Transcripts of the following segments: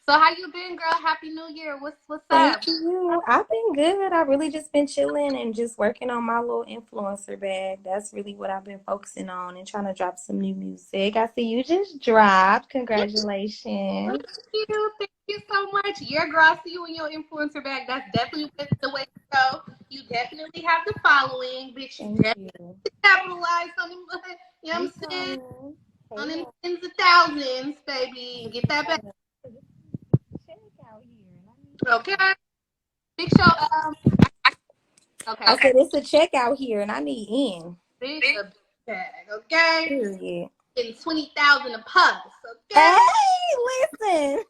So how you been, girl? Happy New Year. What's Thank up? you. I've been good. I really just been chilling and just working on my little influencer bag. That's really what I've been focusing on and trying to drop some new music. I see you just dropped. Thank Congratulations. you. Thank you so much. Yeah, girl, I see you in your influencer bag. That's definitely the way to go. You definitely have the following, bitch. You Thank definitely you. capitalize on them, you know what Hey, I'm saying? Tony. On Hey, them Ron. tens of thousands, baby. And get that back. Check out here. And I need Okay. in. Big show. I Okay. said it's a check out here and I need in. Big a big bag. Okay. Period. Getting 20,000 a puff. Hey, Okay. listen.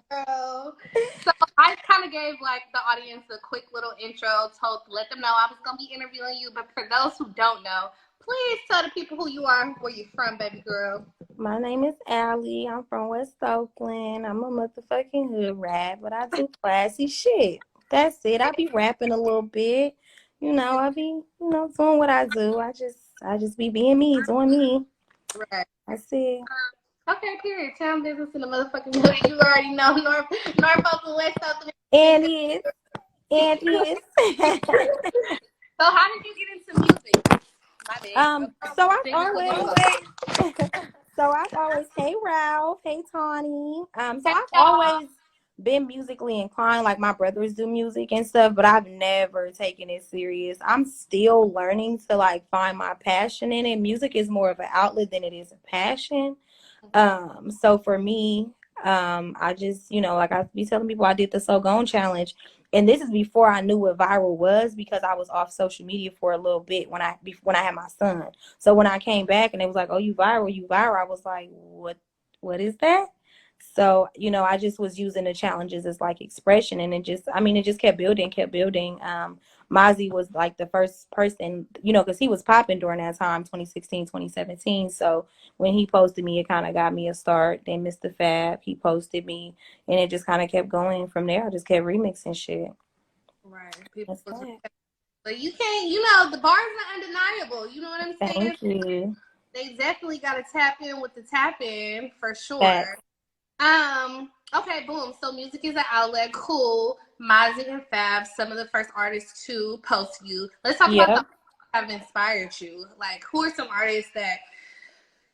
Girl. So I kind of gave like the audience a quick little intro, told let them know I was gonna be interviewing you. But for those who don't know, please tell the people who you are, where you from, baby girl. My name is Allie. I'm from West Oakland. I'm a motherfucking hood rat, but I do classy shit. That's it. I be rapping a little bit. I be, doing what I do. I just be being me, doing me. Right. That's it. Okay, period. Town business in the motherfucking movie. You already know Norfolk and West Oakland. And is, and is. So how did you get into music? My bad. so I've Singing always, along. hey Ralph, hey Tawny. So Hey, I've y'all. always been musically inclined. Like my brothers do music and stuff, but I've never taken it serious. I'm still learning to like find my passion in it. Music is more of an outlet than it is a passion. So for me, I just, like I be telling people, I did the So Gone challenge. And this is before I knew what viral was because I was off social media for a little bit when I had my son. So when I came back and it was like, "Oh, you viral, you viral," I was like, what is that?" So, I just was using the challenges as like expression and it just kept building, kept building. Mozzie was like the first person, because he was popping during that time, 2016, 2017. So when he posted me, it kind of got me a start. Then Mr. Fab, he posted me, and it just kind of kept going from there. I just kept remixing shit. Right. People That's was that. but you can't, the bar's not undeniable. You know what I'm saying? Thank you. They definitely got to tap in with the tap in for sure. Facts. Okay, boom. So music is an outlet. Cool. Mozzie and Fab, some of the first artists to post you. Let's talk about the Yep. artists that have inspired you. Like, who are some artists that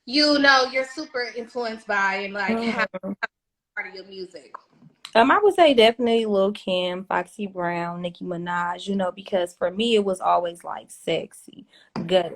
you're super influenced by and like have Mhm. part of your music? I would say definitely Lil Kim, Foxy Brown, Nicki Minaj, because for me it was always like sexy, good,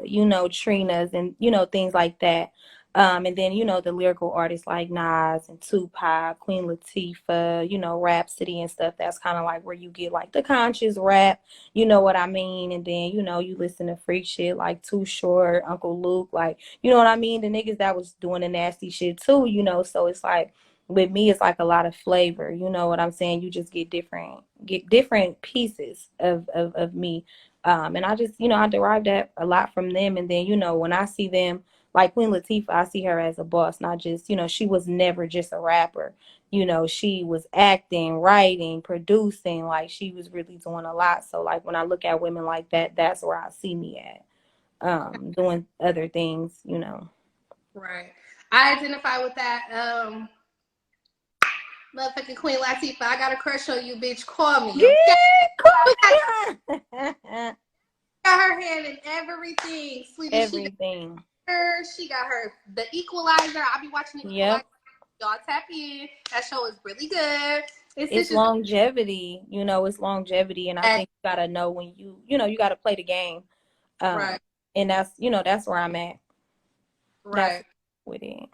Trina's and things like that. And then the lyrical artists like Nas and Tupac, Queen Latifah, Rhapsody and stuff. That's kind of like where you get like the conscious rap, you know what I mean? And then you listen to freak shit like Too Short, Uncle Luke, like you know what I mean? The niggas that was doing the nasty shit too, So it's like with me it's like a lot of flavor, you know what I'm saying? You just get different pieces of me. And I just, I derived that a lot from them. And then, when I see them like Queen Latifah, I see her as a boss, not just, she was never just a rapper. She was acting, writing, producing, like she was really doing a lot. So like when I look at women like that, that's where I see me at. Doing other things. Right. I identify with that. Motherfucking Queen Latifah, I got a crush on you, bitch. Call me, okay? Yeah, She got, Courtney. got her hand in everything, sweetie. She got Everything. her. She got her. The Equalizer. I be watching the Equalizer. Yep. Y'all tap in. That show is really good. It's It's just longevity. It's longevity. And I that think you gotta know when you gotta play the game. Um, right, and that's where I'm at. That's right, with it.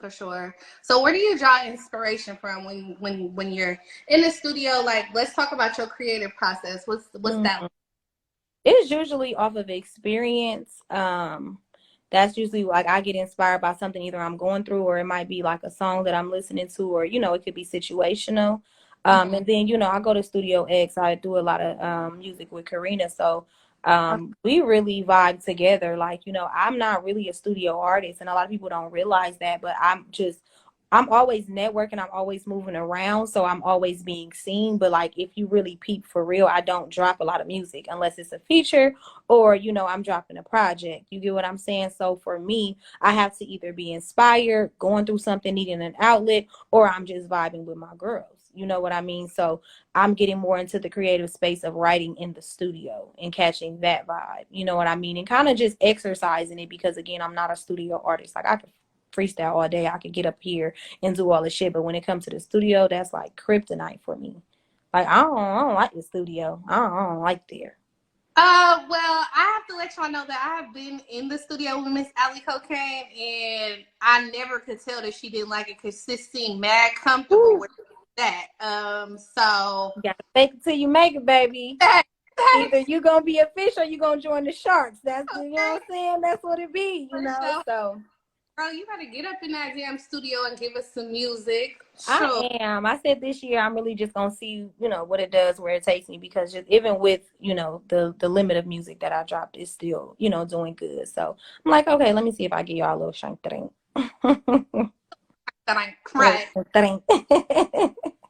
for sure. So where do you draw inspiration from when you're in the studio? Like, let's talk about your creative process. What's that? Mhm. It's usually off of experience. That's usually like I get inspired by something either I'm going through or it might be like a song that I'm listening to or it could be situational. Mm-hmm. And then I go to Studio X. I do a lot of music with Karina, so we really vibe together. Like I'm not really a studio artist, and a lot of people don't realize that, but I'm always networking, I'm always moving around, so I'm always being seen. But like if you really peep for real, I don't drop a lot of music unless it's a feature or I'm dropping a project. You get what I'm saying? So for me, I have to either be inspired, going through something, needing an outlet, or I'm just vibing with my girls. You know what I mean? So I'm getting more into the creative space of writing in the studio and catching that vibe. You know what I mean? And kind of just exercising it because again, I'm not a studio artist. Like I could freestyle all day. I could get up here and do all the shit. But when it comes to the studio, that's like kryptonite for me. Like I don't like the studio. I don't like there. Well, I have to let y'all know that I have been in the studio with Miss Allie Cocaine, and I never could tell that she didn't like it because she seemed mad comfortable with that. So you gotta fake it till you make it, baby. Either you gonna be a fish or you gonna join the sharks. That's you know what I'm saying. That's what it be. So. Girl, you gotta get up in that damn studio and give us some music. Sure. I am. I said this year I'm really just gonna see, what it does, where it takes me, because just even with, the limit of music that I dropped is still, doing good. So I'm like, okay, let me see if I get y'all a little shank drink. Right.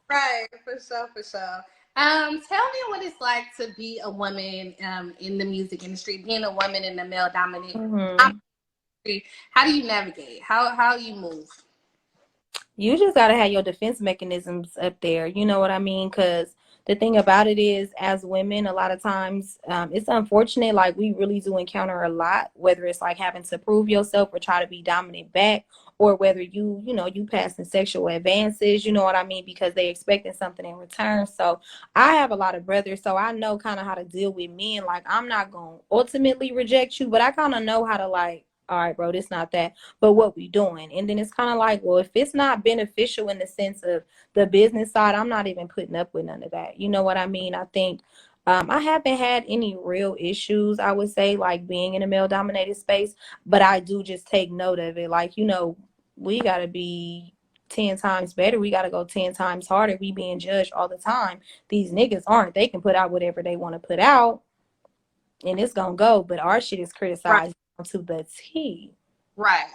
Right, for sure, for sure. Tell me what it's like to be a woman in the music industry, being a woman in the male dominated industry. How do you navigate? How you move? You just got to have your defense mechanisms up there. You know what I mean? Because the thing about it is, as women, a lot of times it's unfortunate. Like, we really do encounter a lot, whether it's like having to prove yourself or try to be dominant back, or whether you passing sexual advances, you know what I mean? Because they expecting something in return. So I have a lot of brothers, so I know kind of how to deal with men. Like, I'm not going to ultimately reject you, but I kind of know how to, like, all right, bro, this not that, but what we doing? And then it's kind of like, well, if it's not beneficial in the sense of the business side, I'm not even putting up with none of that. You know what I mean? I think I haven't had any real issues, I would say, like being in a male dominated space, but I do just take note of it. Like, we got to be 10 times better. We got to go 10 times harder. We being judged all the time. These niggas aren't. They can put out whatever they want to put out and it's going to go, but our shit is criticized to the T. Right.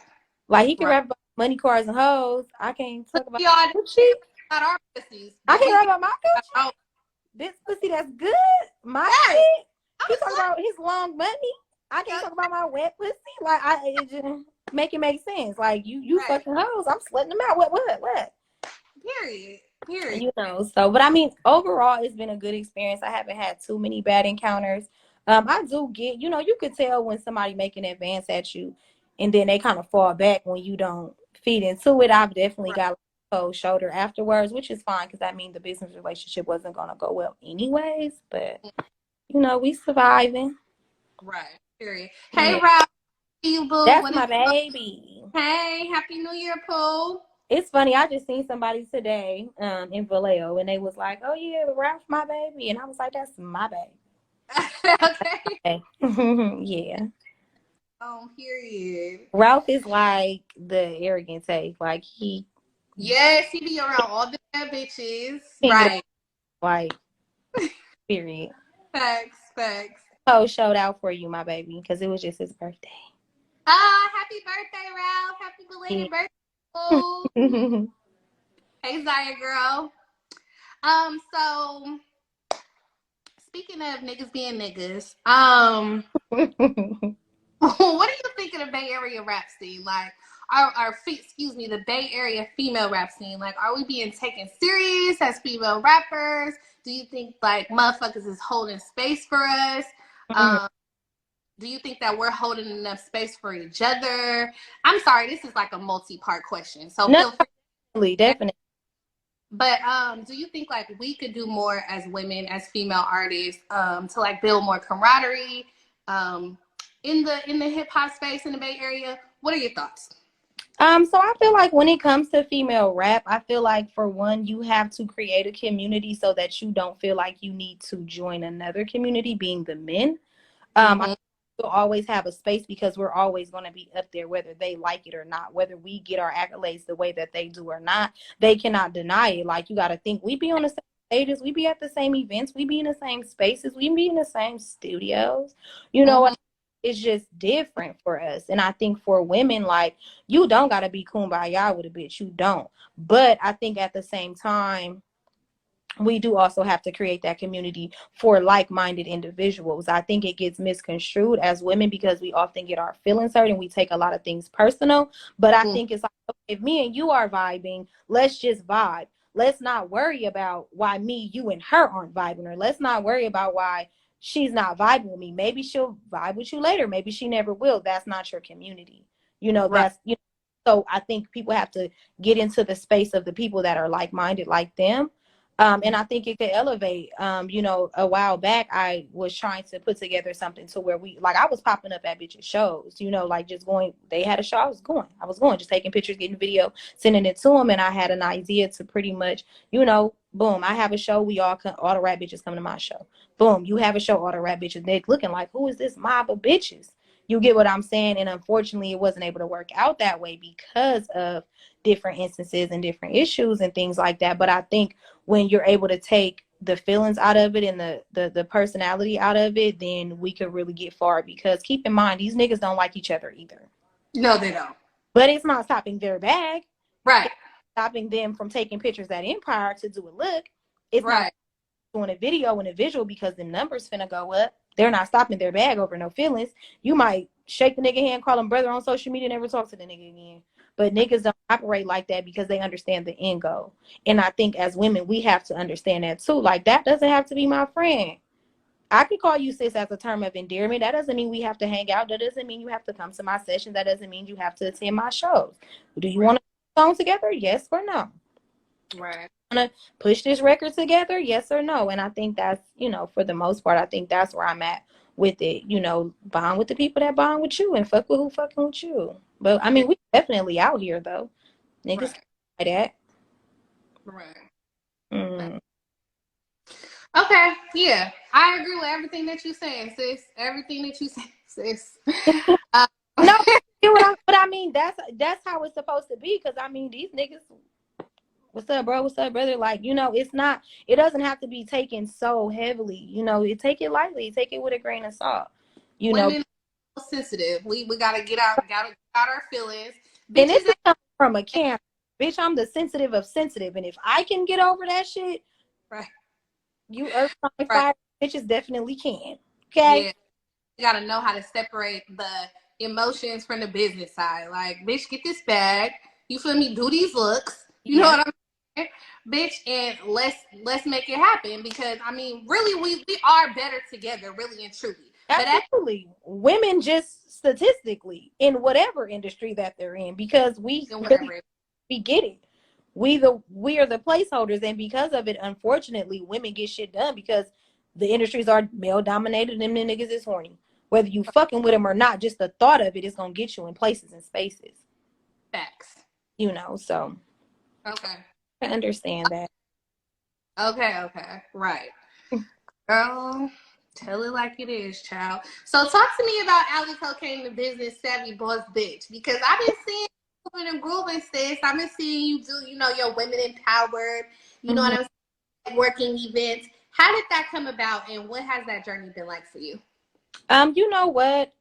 Like he can rap about money, cars, and hoes. I can't talk about Gucci. Not our pussies. I can't rap about my Gucci. This pussy that's good. My shit. He talk about his long money. I can't talk about my wet pussy. Like it just make it make sense. Like you fucking hoes. I'm slutting them out. What? Period. So but I mean overall it's been a good experience. I haven't had too many bad encounters. I do get, you could tell when somebody make an advance at you and then they kind of fall back when you don't feed into it. I've definitely got a cold shoulder afterwards, which is fine because I mean the business relationship wasn't going to go well anyways. But, we surviving. Right. Period. Hey, Ralph. You, boo. That's my baby. Hey, Happy New Year, Pooh. It's funny. I just seen somebody today in Vallejo and they was like, oh, yeah, Ralph, my baby. And I was like, that's my baby. Okay. Yeah. Period. Ralph is like the arrogant type. Like yes, he be around all the bad bitches. Right. Like, period. Facts. Oh, showed out for you, my baby, because it was just his birthday. Happy birthday, Ralph. Happy belated birthday. Hey, Zaya girl. So speaking of niggas being niggas, what do you think of the Bay Area rap scene? Like, the Bay Area female rap scene. Like, are we being taken serious as female rappers? Do you think like motherfuckers is holding space for us? Do you think that we're holding enough space for each other? I'm sorry, this is like a multi-part question. So feel free. Definitely. But do you think like we could do more as women, as female artists, to like build more camaraderie in the hip hop space in the Bay Area? What are your thoughts? So I feel like when it comes to female rap, I feel like for one, you have to create a community so that you don't feel like you need to join another community, being the men. I will always have a space because we're always going to be up there, whether they like it or not, whether we get our accolades the way that they do or not. They cannot deny it. Like, you got to think, we be on the same stages, we be at the same events, we be in the same spaces, we be in the same studios. You know what? it's just different for us. And I think for women, like, you don't gotta be kumbaya with a bitch. You don't. But I think at the same time, we do also have to create that community for like-minded individuals. I think it gets misconstrued as women because we often get our feelings hurt and we take a lot of things personal. But I think it's like, if me and you are vibing, let's just vibe. Let's not worry about why me, you, and her aren't vibing, or let's not worry about why she's not vibing with me. Maybe she'll vibe with you later. Maybe she never will. That's not your community. Right. That's, so I think people have to get into the space of the people that are like-minded like them. And I think it could elevate. A while back, I was trying to put together something to where I was popping up at bitches shows, like just going, they had a show, I was going, just taking pictures, getting video, sending it to them. And I had an idea to pretty much, boom, I have a show, all the rap bitches come to my show. Boom, you have a show, all the rap bitches, they're looking like, who is this mob of bitches? You get what I'm saying? And unfortunately, it wasn't able to work out that way because of different instances and different issues and things like that. But I think when you're able to take the feelings out of it and the personality out of it, then we could really get far. Because keep in mind, these niggas don't like each other either. No, they don't. But it's not stopping their bag. Right. It's stopping them from taking pictures at Empire to do a look. It's right. not doing a video and a visual because the numbers finna go up. They're not stopping their bag over no feelings. You might shake the nigga hand, call him brother on social media, never talk to the nigga again. But niggas don't operate like that because they understand the end goal. And I think as women, we have to understand that too. Like, that doesn't have to be my friend. I could call you sis as a term of endearment. That doesn't mean we have to hang out. That doesn't mean you have to come to my session. That doesn't mean you have to attend my shows. Do you want to put a song together? Yes or no? Right. Want to push this record together? Yes or no? And I think that's, for the most part, I think that's where I'm at with it. Bond with the people that bond with you and fuck with who fucking with you. But I mean, we definitely out here though. Niggas like that. Right. Mm. Okay. Yeah. I agree with everything that you're saying, sis. Everything that you say, sis. No, but I mean, that's how it's supposed to be. Because I mean, these niggas, what's up, bro? What's up, brother? Like, it doesn't have to be taken so heavily. You take it lightly, take it with a grain of salt. Women are sensitive. We gotta get out our feelings. And this is coming from a camp. Bitch, I'm the sensitive of sensitive. And if I can get over that shit, right. You earth fire bitches definitely can. Okay? Yeah. You gotta know how to separate the emotions from the business side. Like, bitch, get this bag. You feel me? Do these looks. You know what I'm saying? Bitch, and let's make it happen. Because I mean, really, we are better together, really and truly. Absolutely. Women just statistically in whatever industry that they're in, because we get it. We are the placeholders, and because of it, unfortunately, women get shit done because the industries are male dominated and the niggas is horny. Whether you fucking with them or not, just the thought of it is gonna get you in places and spaces. Facts. So. Okay. I understand that. Okay. Right. Girl, tell it like it is, child. So talk to me about Ali Cocaine, the business savvy boss bitch, because I've been seeing you in a grooving, sis. I've been seeing you do, your women empowered, what I'm saying, working events. How did that come about, and what has that journey been like for you? You know what?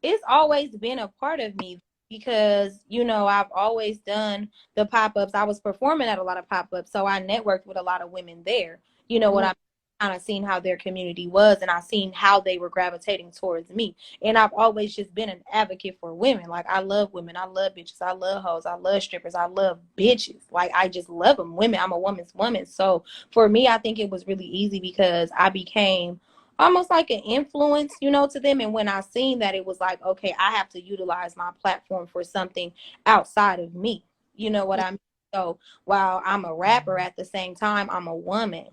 It's always been a part of me because, I've always done the pop-ups. I was performing at a lot of pop-ups, so I networked with a lot of women there. What I'm kind of seen how their community was, and I seen how they were gravitating towards me. And I've always just been an advocate for women. Like, I love women. I love bitches. I love hoes. I love strippers. I love bitches. Like, I just love them. Women. I'm a woman's woman. So for me, I think it was really easy because I became almost like an influence, to them. And when I seen that, it was like, okay, I have to utilize my platform for something outside of me. You know what I mean? So while I'm a rapper, at the same time, I'm a woman,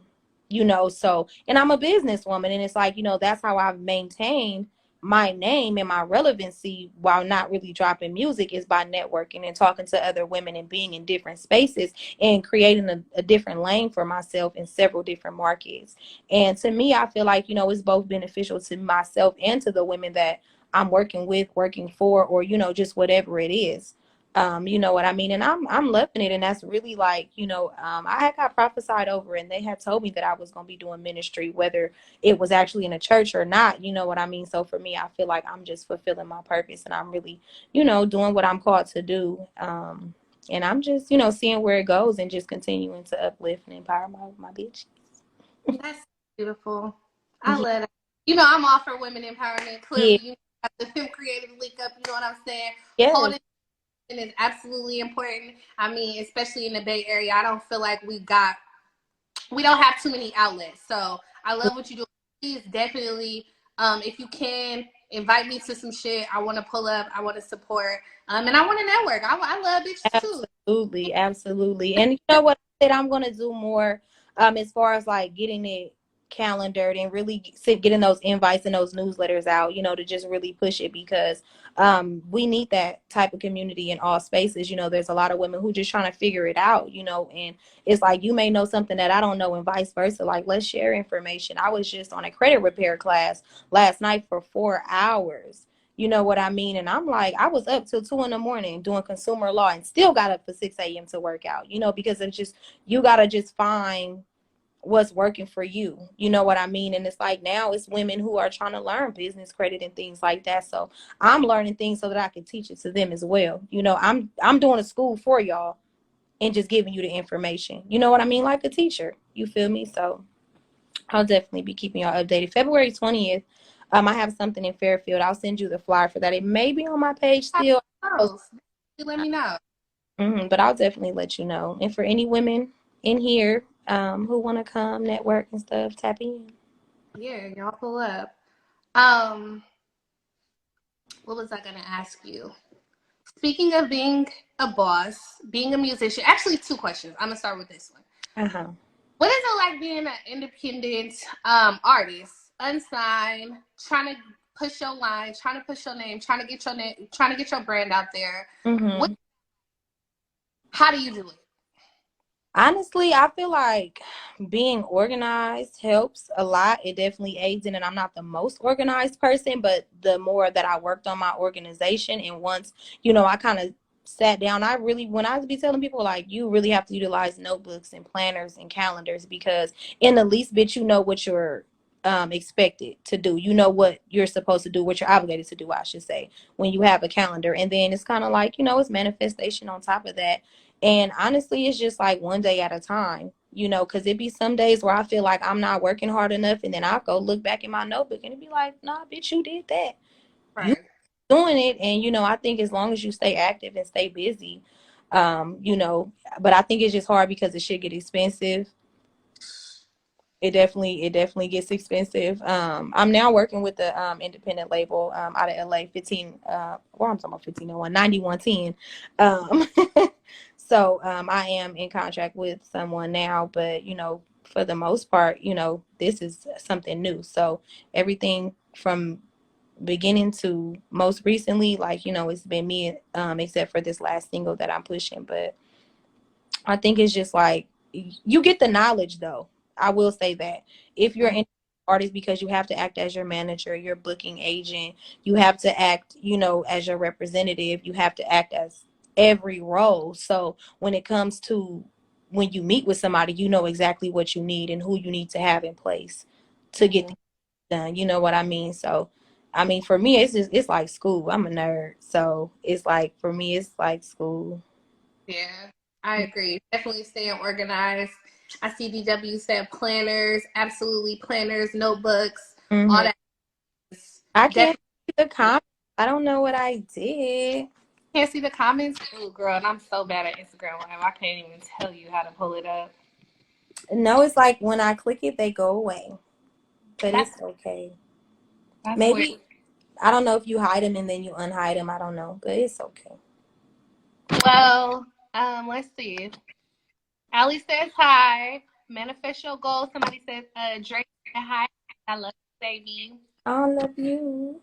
so, and I'm a businesswoman. And it's like, that's how I've maintained my name and my relevancy while not really dropping music, is by networking and talking to other women and being in different spaces and creating a different lane for myself in several different markets. And to me, I feel like, it's both beneficial to myself and to the women that I'm working with, working for, or, just whatever it is. You know what I mean? And I'm loving it. And that's really like, I had got prophesied over and they had told me that I was gonna be doing ministry, whether it was actually in a church or not, you know what I mean? So for me, I feel like I'm just fulfilling my purpose and I'm really, doing what I'm called to do. And I'm just, seeing where it goes and just continuing to uplift and empower my bitch. That's beautiful. I Yeah. love it. I'm all for women empowerment. Yeah. Clearly, you have the Fem Creatives Link Up. You know what I'm saying? Yes. Holding is absolutely important. I mean, especially in the Bay Area, I don't feel like we don't have too many outlets. So I love what you do. Please definitely, if you can, invite me to some shit. I want to pull up. I want to support. And I want to network. I love bitches too. Absolutely, absolutely. And you know what I said I'm gonna do more as far as like getting it calendared and really getting those invites and those newsletters out, to just really push it because we need that type of community in all spaces. There's a lot of women who just trying to figure it out, and it's like you may know something that I don't know and vice versa. Like let's share information. I was just on a credit repair class last night for 4 hours. You know what I mean? And I'm like, I was up till 2 a.m. doing consumer law and still got up for 6 a.m. to work out, because it's just, you got to just find what's working for you. You know what I mean? And it's like now it's women who are trying to learn business credit and things like that. So I'm learning things so that I can teach it to them as well. I'm doing a school for y'all and just giving you the information. You know what I mean? Like a teacher. You feel me? So I'll definitely be keeping y'all updated. February 20th, I have something in Fairfield. I'll send you the flyer for that. It may be on my page still. You let me know. But I'll definitely let you know. And for any women in here who want to come network and stuff, tap in. Yeah, y'all pull up. What was I gonna ask you? Speaking of being a boss, being a musician, actually two questions. I'm gonna start with this one. Uh-huh. What is it like being an independent artist, unsigned, trying to push your line, trying to push your name, trying to get your name, trying to get your brand out there? Mm-hmm. How do you do it? Honestly, I feel like being organized helps a lot. It definitely aids in it. I'm not the most organized person, but the more that I worked on my organization and once, I kind of sat down, when I be telling people like you really have to utilize notebooks and planners and calendars because in the least bit you know what you're expected to do. You know what you're supposed to do, what you're obligated to do, I should say, when you have a calendar. And then it's kind of like, it's manifestation on top of that. And honestly, it's just like one day at a time, because it be some days where I feel like I'm not working hard enough. And then I'll go look back in my notebook and it be like, nah, bitch, you did that. You Right. doing it. And, I think as long as you stay active and stay busy, but I think it's just hard because it should get expensive. It definitely gets expensive. I'm now working with the independent label out of LA 15 I'm talking about 1501 9110. So I am in contract with someone now, but for the most part, this is something new. So everything from beginning to most recently, like, it's been me except for this last single that I'm pushing, but I think it's just like you get the knowledge though. I will say that if you're an artist, because you have to act as your manager, your booking agent, you have to act, as your representative, you have to act as every role. So when it comes to when you meet with somebody, you know exactly what you need and who you need to have in place to get Mhm. done. You know what I mean? So I mean for me it's like school. I'm a nerd. So it's like for me it's like school. Yeah, I agree. Definitely staying organized. I see DW said planners, absolutely planners, notebooks, all Mm-hmm. that. I can't Definitely see the comments. I don't know what I did. can't see the comments. Oh, girl, and I'm so bad at Instagram Live. I can't even tell you how to pull it up. No, it's like when I click it, they go away. But That's it's okay. that's weird. Maybe, I don't know if you hide them and then you unhide them. I don't know. But it's okay. Well, let's see. Ali says hi. Manifest your goals. Somebody says, Drake said hi. I love you, baby. I love you.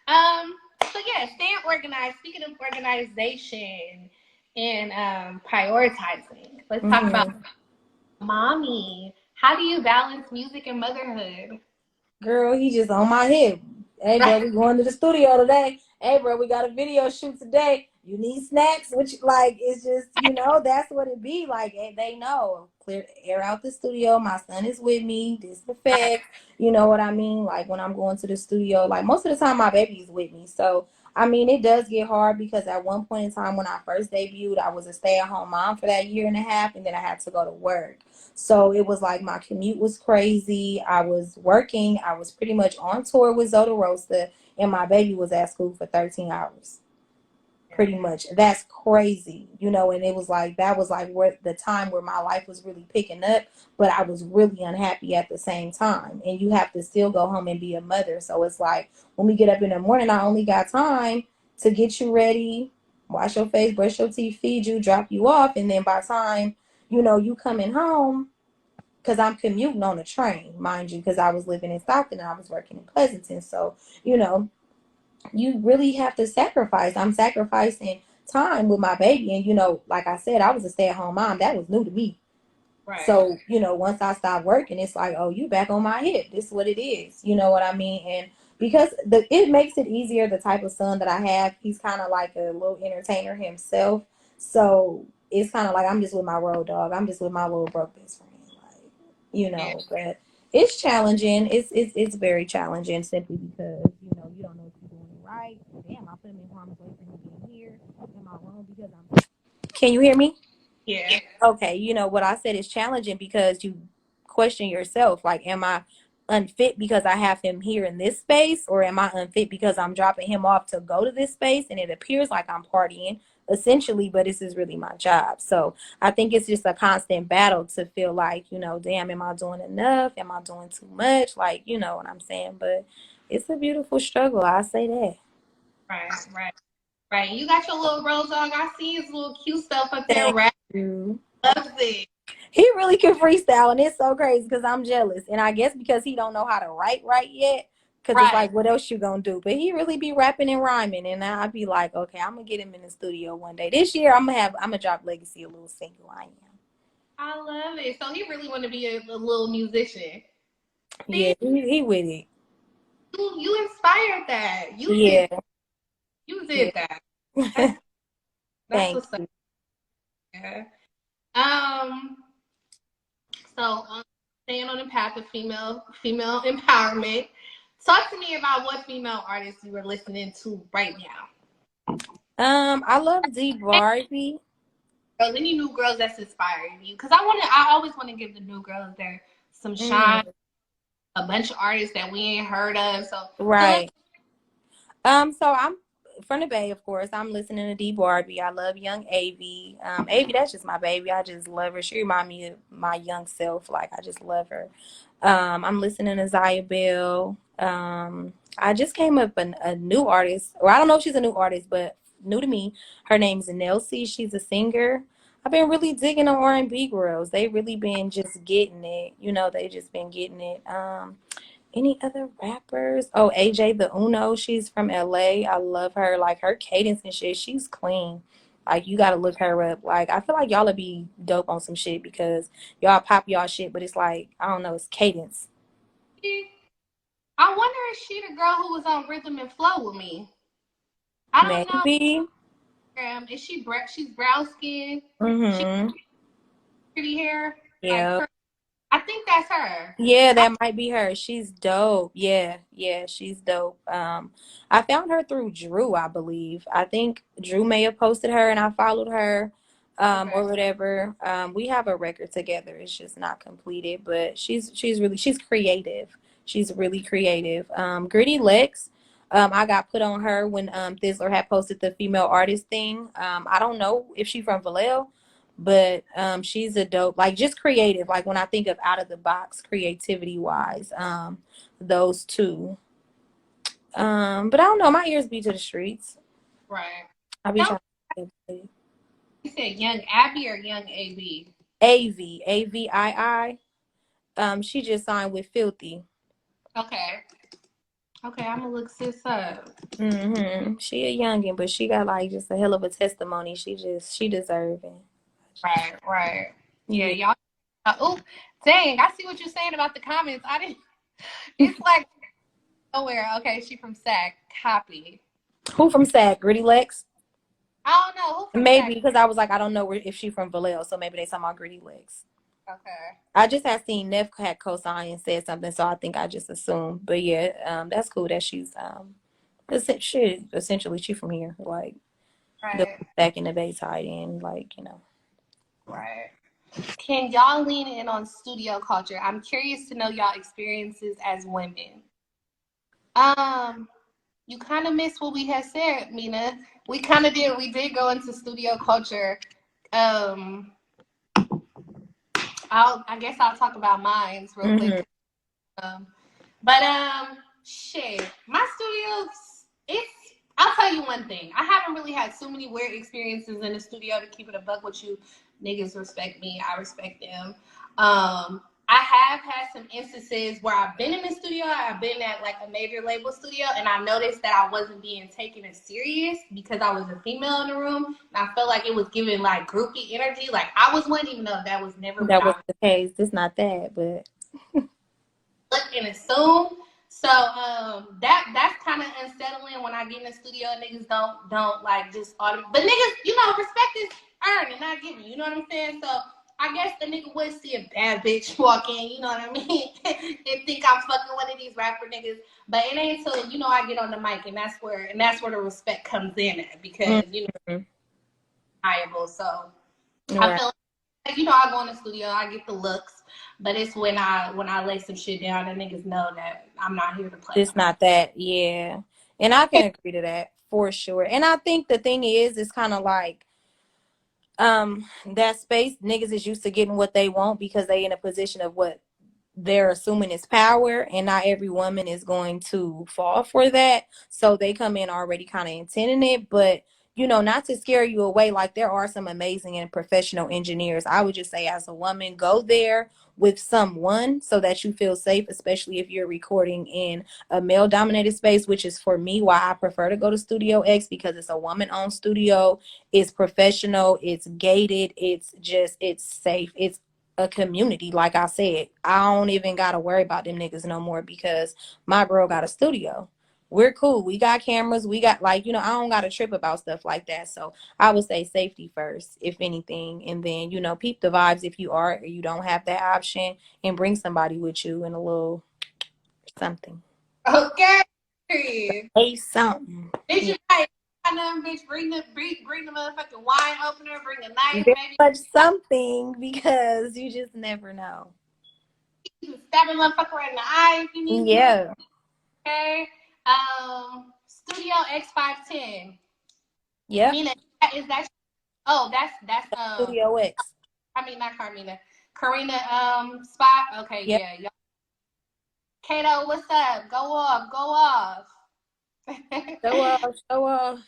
um, so yeah, staying organized. Speaking of organization and prioritizing, let's talk about Mm-hmm. mommy. How do you balance music and motherhood? Girl, he just on my hip. Hey, bro, we going to the studio today. hey, bro, we got a video shoot today. You need snacks, which like it's just, that's what it be like. They know, clear air out the studio. My son is with me. Disinfect. You know what I mean? Like when I'm going to the studio, like most of the time my baby's with me. So I mean, it does get hard because at one point in time when I first debuted, I was a stay-at-home mom for that year and a half, and then I had to go to work. So it was like my commute was crazy. I was working. I was pretty much on tour with Zoda Rosa, and my baby was at school for 13 hours. Pretty much. That's crazy, and it was like, that was like where the time where my life was really picking up, but I was really unhappy at the same time. And you have to still go home and be a mother. So it's like when we get up in the morning, I only got time to get you ready, wash your face, brush your teeth, feed you, drop you off. And then by the time, you coming home, because I'm commuting on a train, mind you, because I was living in Stockton and I was working in Pleasanton. So, you really have to sacrifice. I'm sacrificing time with my baby. And, like I said, I was a stay-at-home mom. That was new to me. Right. So, once I stopped working, it's like, oh, you back on my hip. This is what it is. You know what I mean? And because it makes it easier, the type of son that I have, he's kind of like a little entertainer himself. So it's kind of like I'm just with my road dog. I'm just with my little broke best friend. Like, but it's challenging. It's very challenging simply because, you don't know if you're doing it right. Damn, I put him in harm's way for him being here. Am I wrong because I'm... Can you hear me? Yeah. Okay, what I said is challenging because you question yourself. Like, am I unfit because I have him here in this space, or am I unfit because I'm dropping him off to go to this space and it appears like I'm partying essentially, but this is really my job. So I think it's just a constant battle to feel like, damn, am I doing enough? Am I doing too much? Like, you know what I'm saying? But it's a beautiful struggle. I say that. Right. You got your little road dog. I see his little cute stuff up there. Thank you. Loves it. He really can freestyle, and it's so crazy because I'm jealous. And I guess because he don't know how to write right yet, because it's like, what else you gonna do? But he really be rapping and rhyming, and I'd be like, okay, I'm gonna get him in the studio one day. This year, I'm gonna drop Legacy a little single. I am. I love it. So he really want to be a little musician. Yeah, he with it. You inspired that. Yeah. You did that. That's what's up. Yeah. So staying on the path of female empowerment. Talk to me about what female artists you are listening to right now. I love D Barbie. Girls, any new girls that's inspiring you? Because I always want to give the new girls there some shine. A bunch of artists that we ain't heard of. So right. So I'm from the Bay, of course. I'm listening to D Barbie. I love Young Avy. Avy, that's just my baby. I just love her. She reminds me of my young self. Like, I just love her. I'm listening to Zaya Bell. I just came up a new artist, or I don't know if she's a new artist, but new to me. Her name's Nelsie. She's a singer. I've been really digging the R&B girls. They really been just getting it. They just been getting it. Any other rappers? Oh, AJ the Uno. She's from LA. I love her. Like, her cadence and shit, she's clean. Like, you gotta look her up. Like, I feel like y'all would be dope on some shit because y'all pop y'all shit, but it's like, I don't know, it's cadence. I wonder if she the girl who was on Rhythm and Flow with me. I don't Maybe. know. Is she she's brown skin? Mm-hmm. She pretty hair. Yeah. Like, I think that's her. Yeah, that might be her. She's dope. Yeah, she's dope. I found her through Drew, I believe. I think Drew may have posted her and I followed her, or whatever. We have a record together. It's just not completed, but she's creative. She's really creative. Gritty Lex, I got put on her when Thizzler had posted the female artist thing. I don't know if she's from Vallejo, but she's a dope, like, just creative. Like, when I think of out of the box creativity wise, those two. But I don't know, my ears be to the streets. Right. I be trying to... You said Young Abby or Young AB? AVII. She just signed with Filthy. Okay, I'm gonna look sis up. She a youngin', but she got like just a hell of a testimony. She deserving. Right. Yeah, y'all. Oh, dang! I see what you're saying about the comments. I didn't. It's like nowhere. Okay, she from SAC. Copy. Who from SAG? Gritty Legs? I don't know who from Maybe, Sac. because I was like, I don't know if she from Vallejo, so maybe they talking about Gritty Legs. Okay. I just had seen Neff had co-signed and said something, so I think I just assumed. But yeah, that's cool that she's essentially she from here, like the Right. back in the Bay tied in, like, you know. Right. Can y'all lean in on studio culture? I'm curious to know y'all experiences as women. Um, you kind of missed what we had said, Mina. We kind of did. We did go into studio culture. Um, I guess I'll talk about mine real Mm-hmm. quick. But shit, my studios. It's. I'll tell you one thing. I haven't really had so many weird experiences in the studio. To keep it a buck with you, niggas respect me. I respect them. I have had some instances where I've been in the studio. I've been at like a major label studio, and I noticed that I wasn't being taken as serious because I was a female in the room, and I felt like it was giving like groupie energy. Like I was one, even though that was never what That I was the case. It's not that, but look and assume. So that's kind of unsettling when I get in the studio and niggas don't like just but niggas, you know, respect is earned and not given. You know what I'm saying? So I guess the nigga would see a bad bitch walk in, you know what I mean, and think I'm fucking one of these rapper niggas. But it ain't until, you know, I get on the mic and that's where the respect comes in at, because you know, mm-hmm. valuable. So I Right. feel like, you know, I go in the studio, I get the looks, but it's when I lay some shit down and niggas know that I'm not here to play no It's more. not that, yeah. And I can agree to that for sure. And I think the thing is, it's kind of like that space, niggas is used to getting what they want because they in a position of what they're assuming is power, and not every woman is going to fall for that, so they come in already kind of intending it. But you know, not to scare you away, like there are some amazing and professional engineers. I would just say, as a woman, go there with someone so that you feel safe, especially if you're recording in a male dominated space, which is for me why I prefer to go to Studio X, because it's a woman owned studio. It's professional, it's gated, it's safe, it's a community. Like I said, I don't even gotta worry about them niggas no more because my girl got a studio. We're cool. We got cameras. We got, like, you know, I don't got to trip about stuff like that. So I would say safety first, if anything. And then, you know, peep the vibes if you are or you don't have that option, and bring somebody with you in a little something. Okay. Period. Hey, something. Bitch, Yeah. you got nothing, bitch. Bring the motherfucking wine opener. Bring a knife, Very maybe. much something, because you just never know. You can stab a motherfucker right in the eye if you need to. Yeah. Okay. Studio X510. Yep. Mina, is that? Oh, that's Studio X. I mean, not Carmina. Karina spot. Okay, Yep. yeah. Kato, what's up? Go off, go off. Show off, show off.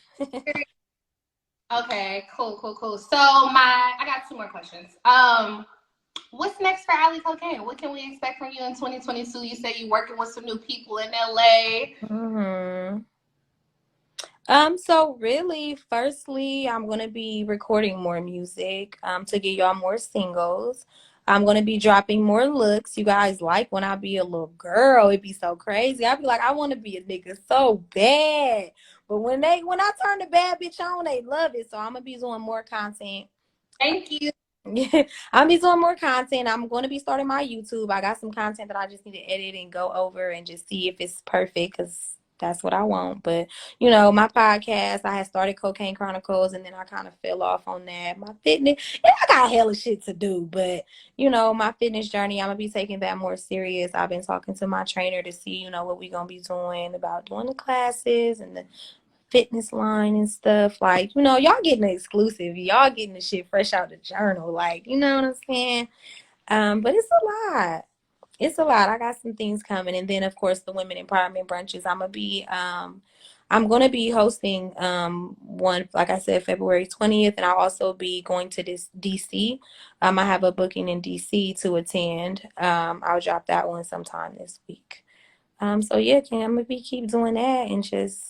Okay, cool. So I got two more questions. What's next for Ali Cocaine? What can we expect from you in 2022? You say you're working with some new people in LA. Mm-hmm. So really, firstly, I'm gonna be recording more music, to get y'all more singles. I'm gonna be dropping more looks. You guys like when I be a little girl, it'd be so crazy. I'd be like, I wanna be a nigga so bad. But when I turn the bad bitch on, they love it. So I'm gonna be doing more content. Thank you. Yeah, I'm be doing more content. I'm going to be starting my YouTube. I got some content that I just need to edit and go over and just see if it's perfect, because that's what I want. But, you know, my podcast, I had started Cocaine Chronicles, and then I kind of fell off on that. My fitness, yeah, I got hella shit to do. But, you know, my fitness journey, I'm going to be taking that more serious. I've been talking to my trainer to see, you know, what we going to be doing about doing the classes and the fitness line and stuff. Like, you know, y'all getting the exclusive. Y'all getting the shit fresh out the journal. Like, you know what I'm saying? But it's a lot. It's a lot. I got some things coming. And then of course the women empowerment brunches. I'm gonna be hosting one, like I said, February 20th, and I'll also be going to this DC. I have a booking in DC to attend. I'll drop that one sometime this week. So yeah, Kim, I'm gonna be keep doing that and just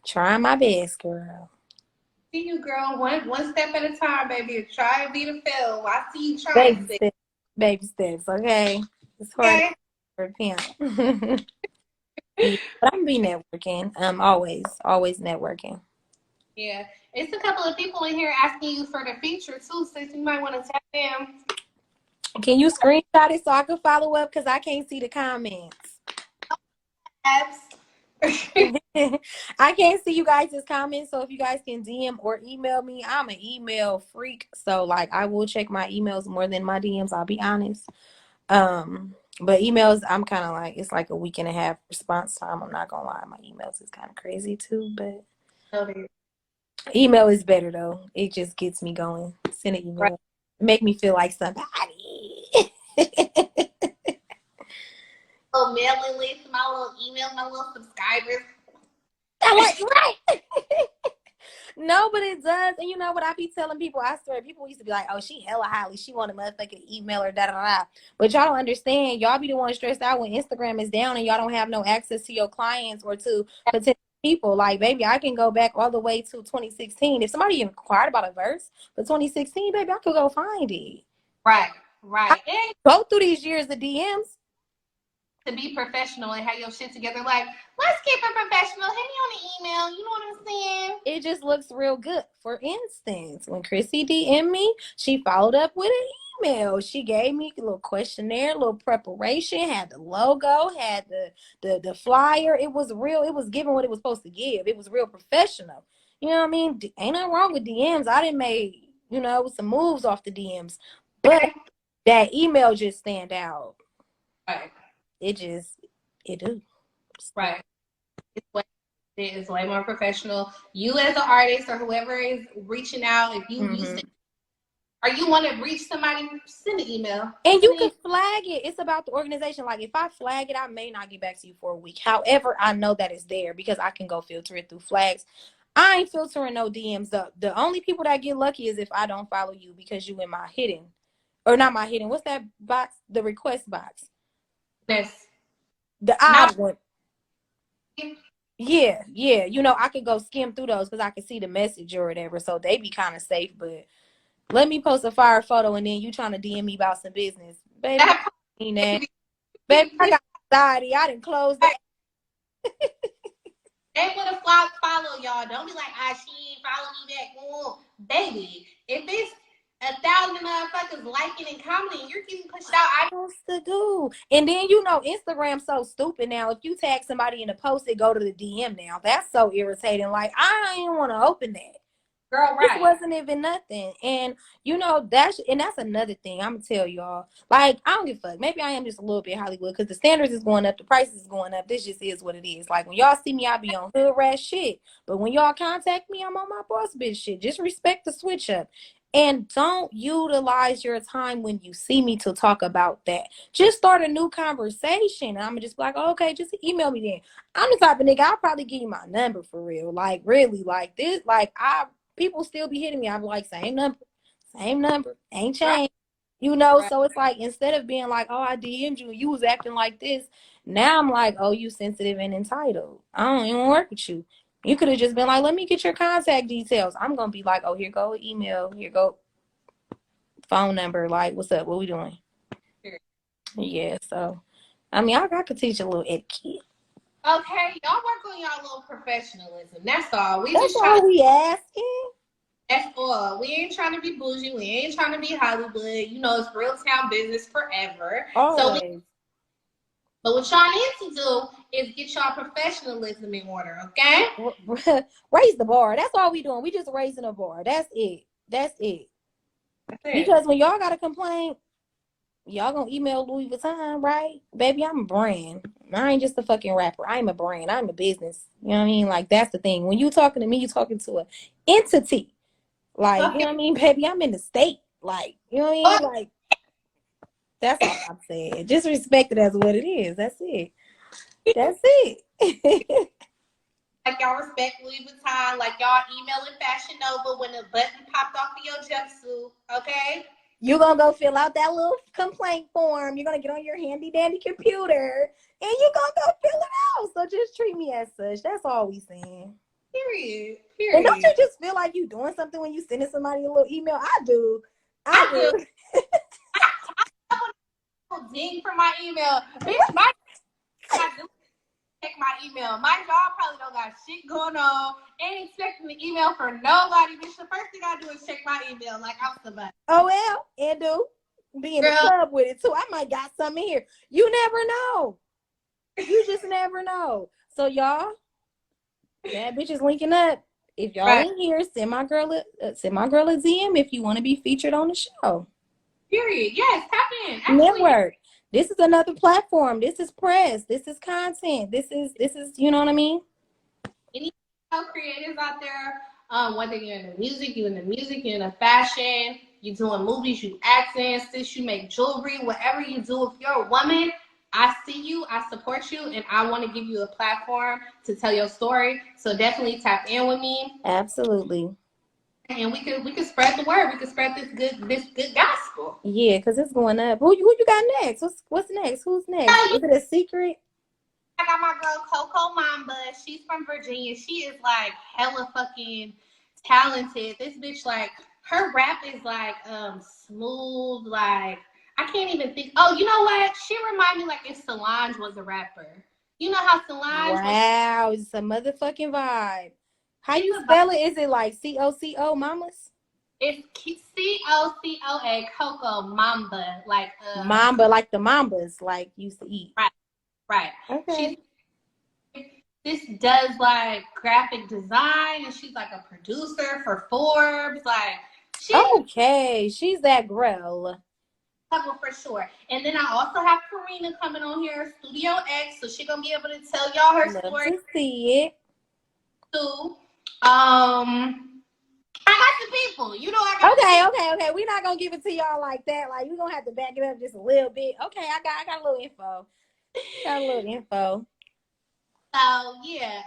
trying my best, girl. See you, girl. One step at a time, baby. Try and be the fail. I see you trying, Baby sis. steps, baby steps. Okay, it's hard Okay. for a pimp. Yeah, but I'm be networking. Always networking. Yeah, it's a couple of people in here asking you for the feature too, so you might want to tap them. Can you screenshot it so I can follow up? Because I can't see the comments. I can't see you guys' comments, so if you guys can DM or email me, I'm an email freak. So like I will check my emails more than my DMs, I'll be honest. But emails, I'm kind of like, it's like a week and a half response time. I'm not gonna lie, my emails is kind of crazy too, but email is better though. It just gets me going. Send an email. Right. Make me feel like somebody. Little mailing list, my little email, my little subscribers. I'm like, right. No, but it does. And you know what I be telling people? I swear, people used to be like, oh, she hella highly. She want a motherfucking email or da-da-da. But y'all don't understand. Y'all be the one stressed out when Instagram is down and y'all don't have no access to your clients or to potential people. Like, baby, I can go back all the way to 2016. If somebody inquired about a verse for 2016, baby, I could go find it. Right. I And go through these years of DMs. to be professional and have your shit together. Like, let's keep it professional. Hit me on the email. You know what I'm saying? It just looks real good. For instance, when Krissy DM'd me, she followed up with an email. She gave me a little questionnaire, a little preparation, had the logo, had the flyer. It was real. It was giving what it was supposed to give. It was real professional. You know what I mean? Ain't nothing wrong with DMs. I done made, some moves off the DMs. But that email just stand out. Right. It do. Right. It's way more professional. You as an artist or whoever is reaching out, if you use it, or you want to reach somebody, send an email. And you can flag it. It's about the organization. Like if I flag it, I may not get back to you for a week. However, I know that it's there because I can go filter it through flags. I ain't filtering no DMs up. The only people that get lucky is if I don't follow you because you in my hidden. Or not my hidden. What's that box? The request box. Yes. The odd one. Yeah. I could go skim through those because I can see the message or whatever. So they be kind of safe. But let me post a fire photo and then you trying to DM me about some business. Baby, I mean that. Baby, I got anxiety. I didn't close that. They would have follow y'all. Don't be like, she ain't follow me back. Oh, baby, if it's 1,000 motherfuckers liking and commenting, you're getting pushed out. I supposed to do. And then Instagram's so stupid now. If you tag somebody in a post, it go to the DM now. That's so irritating. Like I don't even want to open that. Girl, right. This wasn't even nothing. And that's another thing I'm gonna tell y'all. Like, I don't give a fuck. Maybe I am just a little bit Hollywood because the standards is going up, the prices is going up. This just is what it is. Like when y'all see me, I be on hood rat shit. But when y'all contact me, I'm on my boss bitch shit. Just respect the switch up. And don't utilize your time when you see me to talk about that. Just start a new conversation. And I'm gonna just be like, oh, okay, just email me then. I'm the type of nigga, I'll probably give you my number for real. Like, really, like this, like people still be hitting me. I'm like, same number, ain't changed. Right. So it's like, instead of being like, oh, I DM'd you and you was acting like this, now I'm like, oh, you sensitive and entitled. I don't even work with you. You could have just been like, let me get your contact details. I'm going to be like, oh, here go email, here go phone number. Like, what's up? What we doing? Sure. Yeah, so, I mean, I could teach a little etiquette. Okay, y'all work on y'all little professionalism. That's all. That's all we asking. That's all. We ain't trying to be bougie. We ain't trying to be Hollywood. It's real town business forever. Always. But what y'all need to do is get y'all professionalism in order, okay? Raise the bar. That's all we doing. We just raising a bar. That's it. Because when y'all got a complaint, y'all gonna email Louis Vuitton, right? Baby, I'm a brand. I ain't just a fucking rapper. I'm a brand. I'm a business. You know what I mean? Like, that's the thing. When you talking to me, you talking to an entity. Like, you know what I mean? Baby, I'm in the state. Like, you know what I mean? Like, that's all I'm saying. Just respect it as what it is. That's it. Like y'all respect Louis Vuitton, like y'all emailing Fashion Nova when the button popped off of your jumpsuit, okay? You're going to go fill out that little complaint form. You're going to get on your handy dandy computer and you're going to go fill it out. So just treat me as such. That's all we saying. Period. And don't you just feel like you doing something when you sending somebody a little email? I do. I ding for my email. Bitch, check my email. My job probably don't got shit going on. Ain't expecting the email for nobody. Bitch, the first thing I do is check my email like I'm somebody. Oh, well, and do. Be in the club with it, too. I might got something here. You never know. You just never know. So, y'all, Bad Bitches Linking Up. If y'all in here, send my girl a DM if you want to be featured on the show. Period. Yes, tap in. Absolutely. Network. This is another platform. This is press. This is content. This is you know what I mean? Any creators out there, whether you're in the music, you're in the fashion, you're doing movies, you acting, sis, you make jewelry, whatever you do, if you're a woman, I see you, I support you, and I want to give you a platform to tell your story. So definitely tap in with me. Absolutely. And we could spread the word. We could spread this good gospel. Yeah, because it's going up. Who you got next? What's next? Who's next? Is it a secret? I got my girl Coco Mamba. She's from Virginia. She is like hella fucking talented. This bitch, like, her rap is like smooth, like I can't even think. Oh, you know what? She remind me like if Solange was a rapper. You know how Solange Wow, it's a motherfucking vibe. How you spell it? Is it like COCO mamas? It's COCOA, Coco Mamba, like Mamba, like the mambas, like used to eat. Right. Okay. This does like graphic design, and she's like a producer for Forbes. Like, she's that girl. For sure. And then I also have Karina coming on here, Studio X, so she's gonna be able to tell y'all her story. To see it. Too. I got the people. You know I got Okay. We're not gonna give it to y'all like that. Like, we're gonna have to back it up just a little bit. Okay, I got a little info. So yeah,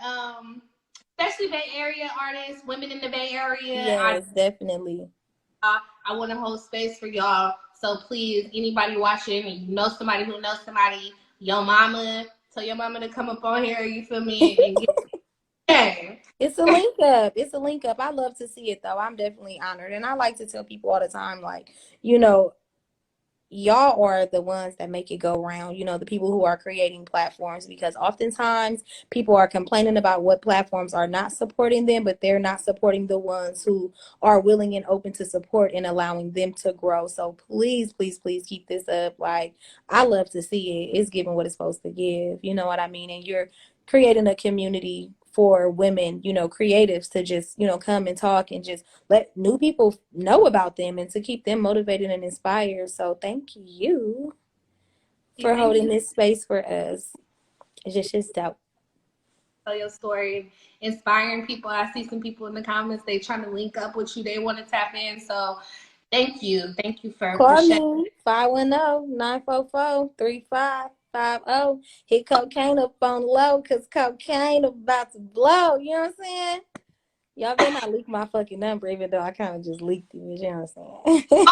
especially Bay Area artists, women in the Bay Area. Yes, definitely. I want to hold space for y'all. So please, anybody watching, and you know somebody who knows somebody, your mama, tell your mama to come up on here. You feel me? And It's a link up. It's a link up. I love to see it, though. I'm definitely honored. And I like to tell people all the time, like, you know, y'all are the ones that make it go round, you know, the people who are creating platforms, because oftentimes people are complaining about what platforms are not supporting them, but they're not supporting the ones who are willing and open to support and allowing them to grow. So please keep this up. Like, I love to see it. It's giving what it's supposed to give. You know what I mean? And you're creating a community for women, you know, creatives to just, you know, come and talk and just let new people know about them and to keep them motivated and inspired. So thank you for holding this space for us. It's just dope. Tell your story, inspiring people. I see some people in the comments, they trying to link up with you. They want to tap in. So thank you for call me 510-944-3550. Hit cocaine up on the low, because cocaine about to blow. You know what I'm saying? Y'all better not leak my fucking number, even though I kind of just leaked it. You know what I'm saying?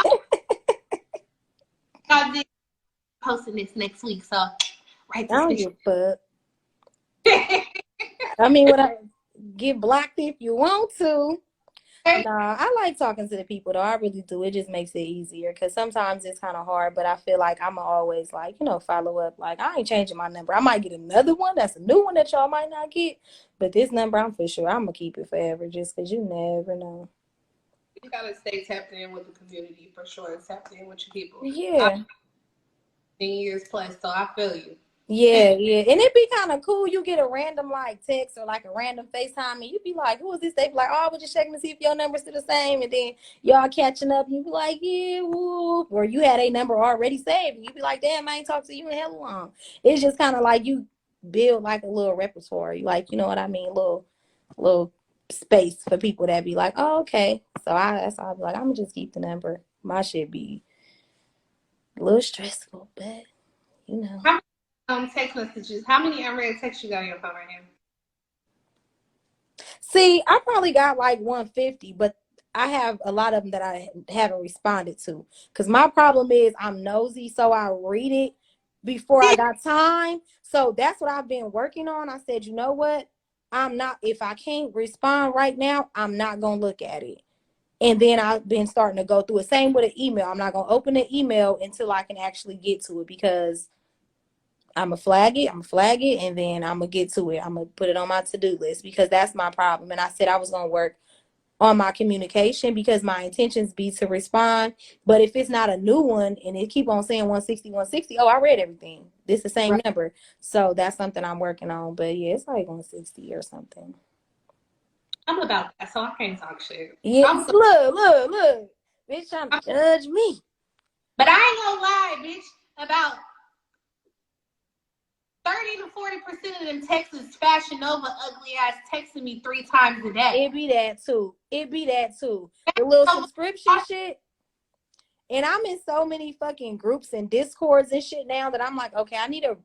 I'll be posting this next week, so I don't give a fuck. I mean, what I get blocked if you want to. Nah, I like talking to the people, though. I really do. It just makes it easier, because sometimes it's kind of hard, but I feel like I'm always, like, you know, follow up. Like, I ain't changing my number. I might get another one. That's a new one that y'all might not get. But this number, I'm for sure. I'm going to keep it forever, just because you never know. You got to stay tapped in with the community, for sure. Tapped in with your people. Yeah. 10 years plus, so I feel you. Yeah. And it'd be kind of cool. You get a random, like, text or, like, a random FaceTime, and you'd be like, who is this? They be like, oh, I was just checking to see if your number's still the same. And then y'all catching up, and you be like, yeah, woo. Or you had a number already saved, and you be like, damn, I ain't talked to you in hell long. It's just kind of like you build, like, a little repertoire. Like, you know what I mean? Little space for people that be like, oh, okay. So that's why I be like, I'm going to just keep the number. My shit be a little stressful, but, you know. Text messages. How many unread texts you got on your phone right now? See, I probably got like 150, but I have a lot of them that I haven't responded to. Because my problem is I'm nosy, so I read it before I got time. So that's what I've been working on. I said, you know what? If I can't respond right now, I'm not going to look at it. And then I've been starting to go through it. Same with an email. I'm not going to open an email until I can actually get to it, because I'm gonna flag it, and then I'm gonna get to it. I'm gonna put it on my to-do list because that's my problem. And I said I was gonna work on my communication because my intentions be to respond. But if it's not a new one and it keep on saying 160, 160, oh, I read everything. This the same Right. number. So that's something I'm working on. But yeah, it's like 160 or something. I'm about that, so I can't talk shit. Yes, look. Bitch trying to judge me. But I ain't gonna lie, bitch. About 30 to 40% of them Texas Fashion Nova ugly ass texting me 3 times a day. It be that too. The little subscription shit. And I'm in so many fucking groups and discords and shit now that I'm like, okay, I need a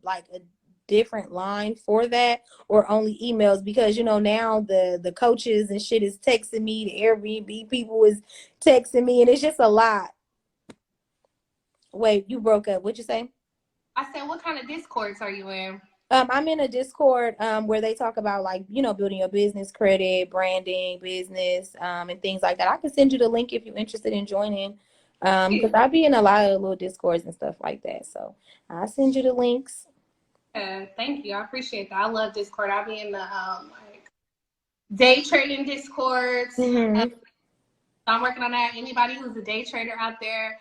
different line for that, or only emails, because now the coaches and shit is texting me, the Airbnb people is texting me, and it's just a lot. Wait, you broke up. What'd you say? I said, what kind of discords are you in? I'm in a Discord where they talk about building your business credit, branding, business, and things like that. I can send you the link if you're interested in joining. Because I be in a lot of little Discords and stuff like that. So I'll send you the links. Thank you. I appreciate that. I love Discord. I'll be in the day trading Discords. Mm-hmm. I'm working on that. Anybody who's a day trader out there,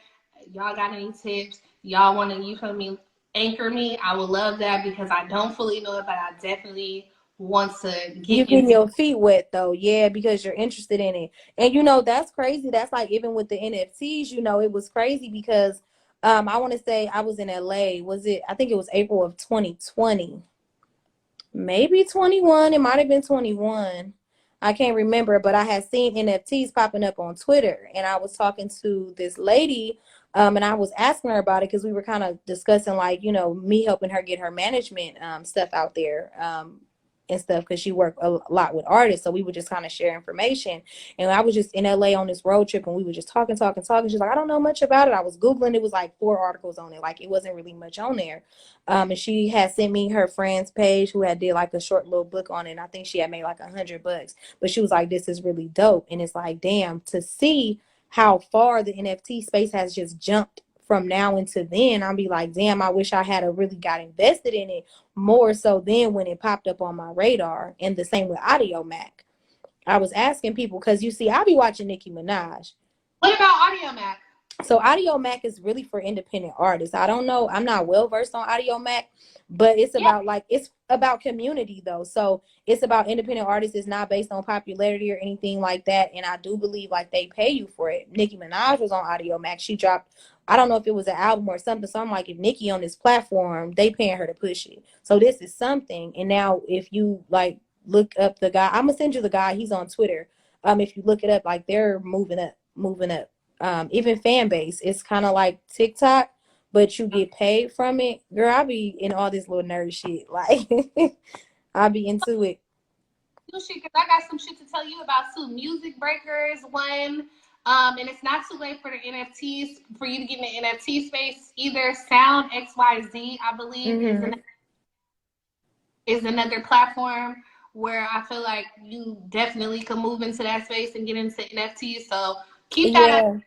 y'all got any tips? Y'all want to, you feel me, anchor me? I would love that because I don't fully know it, but I definitely want to You get getting into your feet wet though, yeah, because you're interested in it. And that's crazy. That's like even with the NFTs, it was crazy because I want to say I was in LA. I think it was April of 2020. Maybe 21. It might have been 21. I can't remember, but I had seen NFTs popping up on Twitter, and I was talking to this lady, and I was asking her about it because we were kind of discussing me helping her get her management stuff out there. And stuff, because she worked a lot with artists, so we would just kind of share information. And I was just in LA on this road trip, and we were just talking. She's like, I don't know much about it. I was Googling, it was like 4 articles on it, like it wasn't really much on there. And she had sent me her friend's page who had did like a short little book on it. And I think she had made like $100, but she was like, this is really dope. And it's like, damn, to see how far the NFT space has just jumped from now into then, I'll be like, damn, I wish I had really got invested in it more so then when it popped up on my radar. And the same with Audio Mac. I was asking people because I be watching Nicki Minaj. What about Audio Mac? So Audio Mac is really for independent artists. I don't know. I'm not well versed on Audio Mac, but it's about community though. So it's about independent artists. It's not based on popularity or anything like that. And I do believe they pay you for it. Nicki Minaj was on Audio Mac. She dropped, I don't know if it was an album or something. So I'm like, if Nicki on this platform, they paying her to push it. So this is something. And now if you look up the guy, I'm gonna send you the guy. He's on Twitter. If you look it up, they're moving up. Even fan base, it's kind of like TikTok, but you get paid from it. Girl, I be in all this little nerd shit. I be into it. Shit, because I got some shit to tell you about too. Music Breakers, one. And it's not too late for the NFTs, for you to get in the NFT space. Either Sound XYZ, I believe, is another platform where I feel like you definitely can move into that space and get into NFTs. So keep that up.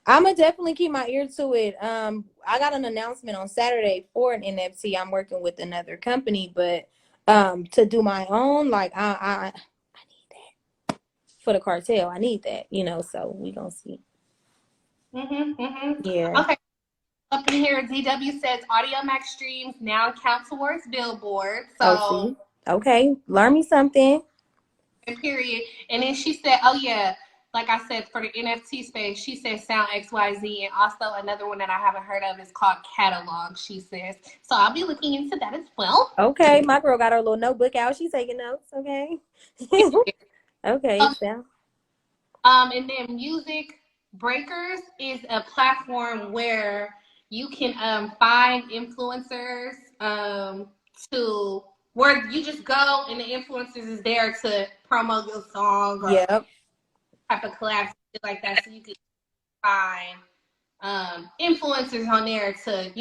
I'm gonna definitely keep my ear to it. I got an announcement on Saturday for an NFT. I'm working with another company, but to do my own, I need that for the cartel. I need that, so we gonna see. Yeah. Okay. Up in here, DW says Audio Max streams now count towards Billboard. Oh, So, see. Okay. Learn me something. period. And then she said, oh, yeah, like I said, for the NFT space, she said Sound XYZ. And also another one that I haven't heard of is called Catalog, she says. So I'll be looking into that as well. Okay. My girl got her little notebook out. She's taking notes. Okay. Okay. So. And then Music Breakers is a platform where you can find influencers to where you just go and the influencers is there to promote your song or Yep. type of collabs like that. So you can find influencers on there to,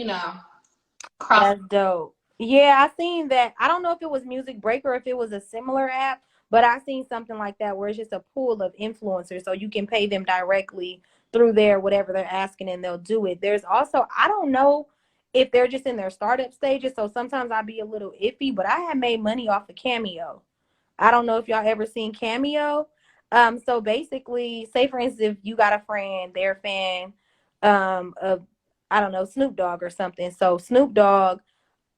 cross. That's dope. Yeah, I seen that. I don't know if it was Music Breaker or if it was a similar app, but I seen something like that where it's just a pool of influencers, so you can pay them directly through there, whatever they're asking, and they'll do it. There's also, I don't know if they're just in their startup stages. So sometimes I'd be a little iffy, but I have made money off of Cameo. I don't know if y'all ever seen Cameo. So basically, say for instance, if you got a friend, they're a fan of, I don't know, Snoop Dogg or something. So Snoop Dogg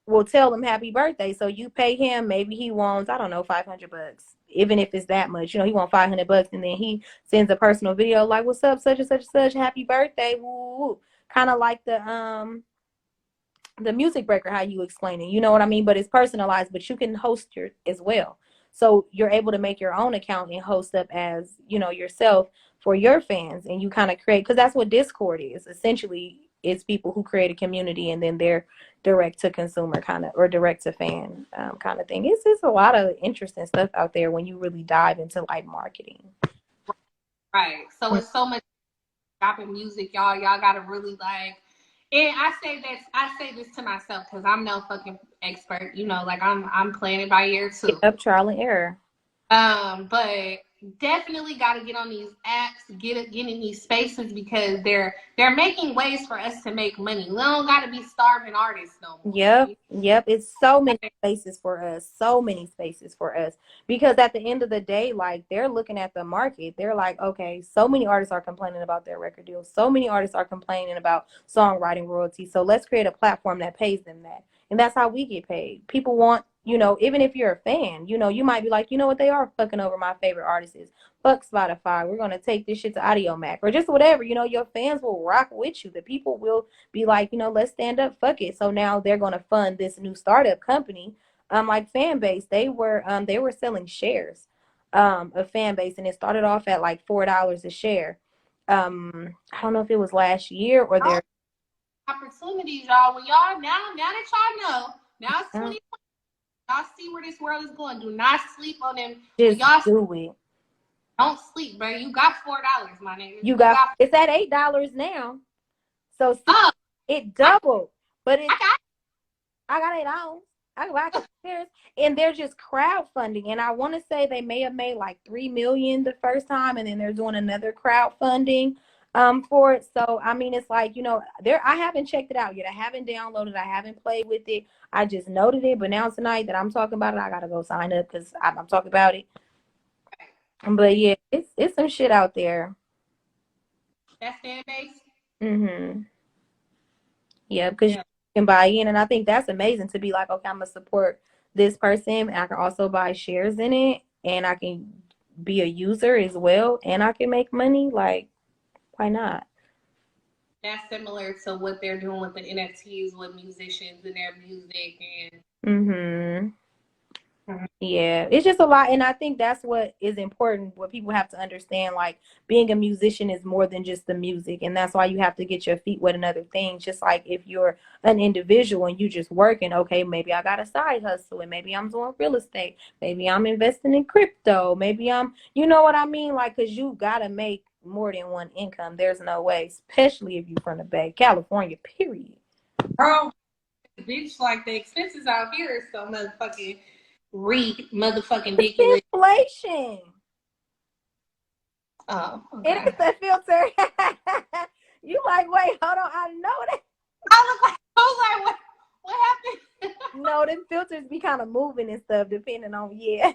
will tell them happy birthday. So you pay him, maybe he wants, I don't know, $500. Even if it's that much, he wants $500, and then he sends a personal video like, "What's up, such and such and such, happy birthday." Woo. Kind of like the music breaker, how you explain it, you know what I mean? But it's personalized, but you can host your as well. So you're able to make your own account and host up as, yourself for your fans. And you kind of create, because that's what Discord is. Essentially, it's people who create a community and then they're direct to consumer kind of, or direct to fan kind of thing. It's just a lot of interesting stuff out there when you really dive into like marketing. Right. So it's so much dropping music, y'all. Y'all gotta really like. And I say this to myself because I'm no fucking expert, like I'm playing it by ear too. Yep, trial and error. But definitely got to get on these apps, get in these spaces because they're making ways for us to make money. We don't got to be starving artists no more. Yep. It's so many spaces for us. So many spaces for us. Because at the end of the day, like, they're looking at the market. They're like, okay, so many artists are complaining about their record deals. So many artists are complaining about songwriting royalties. So let's create a platform that pays them that. And that's how we get paid. People want, even if you're a fan, you might be like, you know what, they are fucking over my favorite artists. Fuck Spotify. We're going to take this shit to Audiomack or just whatever. Your fans will rock with you. The people will be like, let's stand up. Fuck it. So now they're going to fund this new startup company. Like Fanbase, they were selling shares of Fanbase, and it started off at like $4 a share. I don't know if it was last year or their opportunities, y'all. When y'all now that y'all know, now it's 2020. Y'all see where this world is going. Do not sleep on them. Just y'all do it. Don't sleep, bro. You got $4, my nigga. It's at $8 now. So it doubled. But I got $8. I can buy shares, and they're just crowdfunding. And I want to say they may have made like $3 million the first time, and then they're doing another crowdfunding for it. So I mean, it's like, I haven't checked it out yet. I haven't downloaded. I haven't played with it. I just noted it, but now tonight that I'm talking about it, I gotta go sign up because I'm talking about it. But yeah, it's some shit out there. That's Fanbase. Yeah, because you can buy in, and I think that's amazing to be like, okay, I'm gonna support this person, and I can also buy shares in it, and I can be a user as well, and I can make money. Like, why not? That's similar to what they're doing with the NFTs with musicians and their music and. Yeah, it's just a lot, and I think that's what is important. What people have to understand, like, being a musician is more than just the music, and that's why you have to get your feet wet in other things. Just like if you're an individual and you just working, okay, maybe I got a side hustle, and maybe I'm doing real estate, maybe I'm investing in crypto, maybe I'm, you know what I mean? Like, because you gotta make more than one income. There's no way, especially if you're from the Bay, California, period. Bro, bitch, like the expenses out here is so motherfucking motherfucking ridiculous. Inflation. Oh, okay. It is the filter. You like, wait, hold on, I know that. I was like, what happened? No, them filters be kind of moving and stuff, depending on, yeah.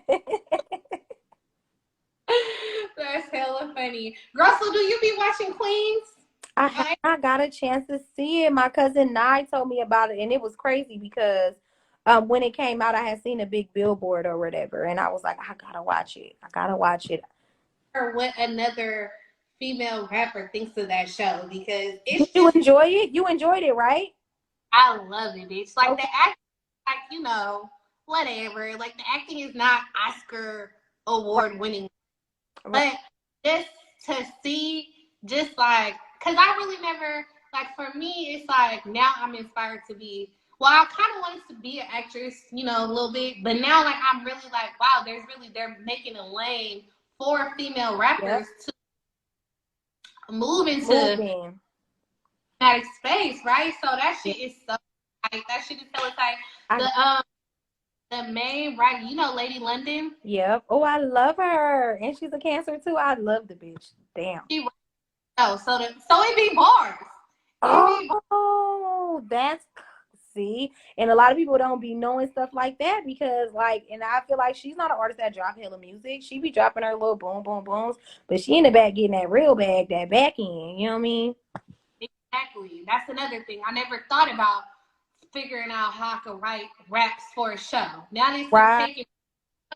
That's hella funny. Girl, so do you be watching Queens? I got a chance to see it. My cousin Nye told me about it, and it was crazy because when it came out, I had seen a big billboard or whatever, and I was like, I gotta watch it. I gotta watch it. Or what another female rapper thinks of that show, because it's Did you enjoy it? You enjoyed it, right? I love it, bitch. Like the acting, like, whatever. Like the acting is not Oscar award winning, but just to see, just like, cause I really never, like, for me, it's like now I'm inspired to be. Well, I kind of wanted to be an actress, a little bit, but now like I'm really like, wow, they're making a lane for female rappers to move into that space, right? So that shit is so tight. That shit is so tight. The main writer, Lady London. Yep. Oh, I love her, and she's a Cancer too. I love the bitch. Damn. So it be bars. Oh, that's See, and a lot of people don't be knowing stuff like that because, like, and I feel like she's not an artist that drop hella music. She be dropping her little boom, boom, booms, but she in the back getting that real bag, that back end. You know what I mean? Exactly. That's another thing. I never thought about figuring out how I could write raps for a show. Now this is Right. taking.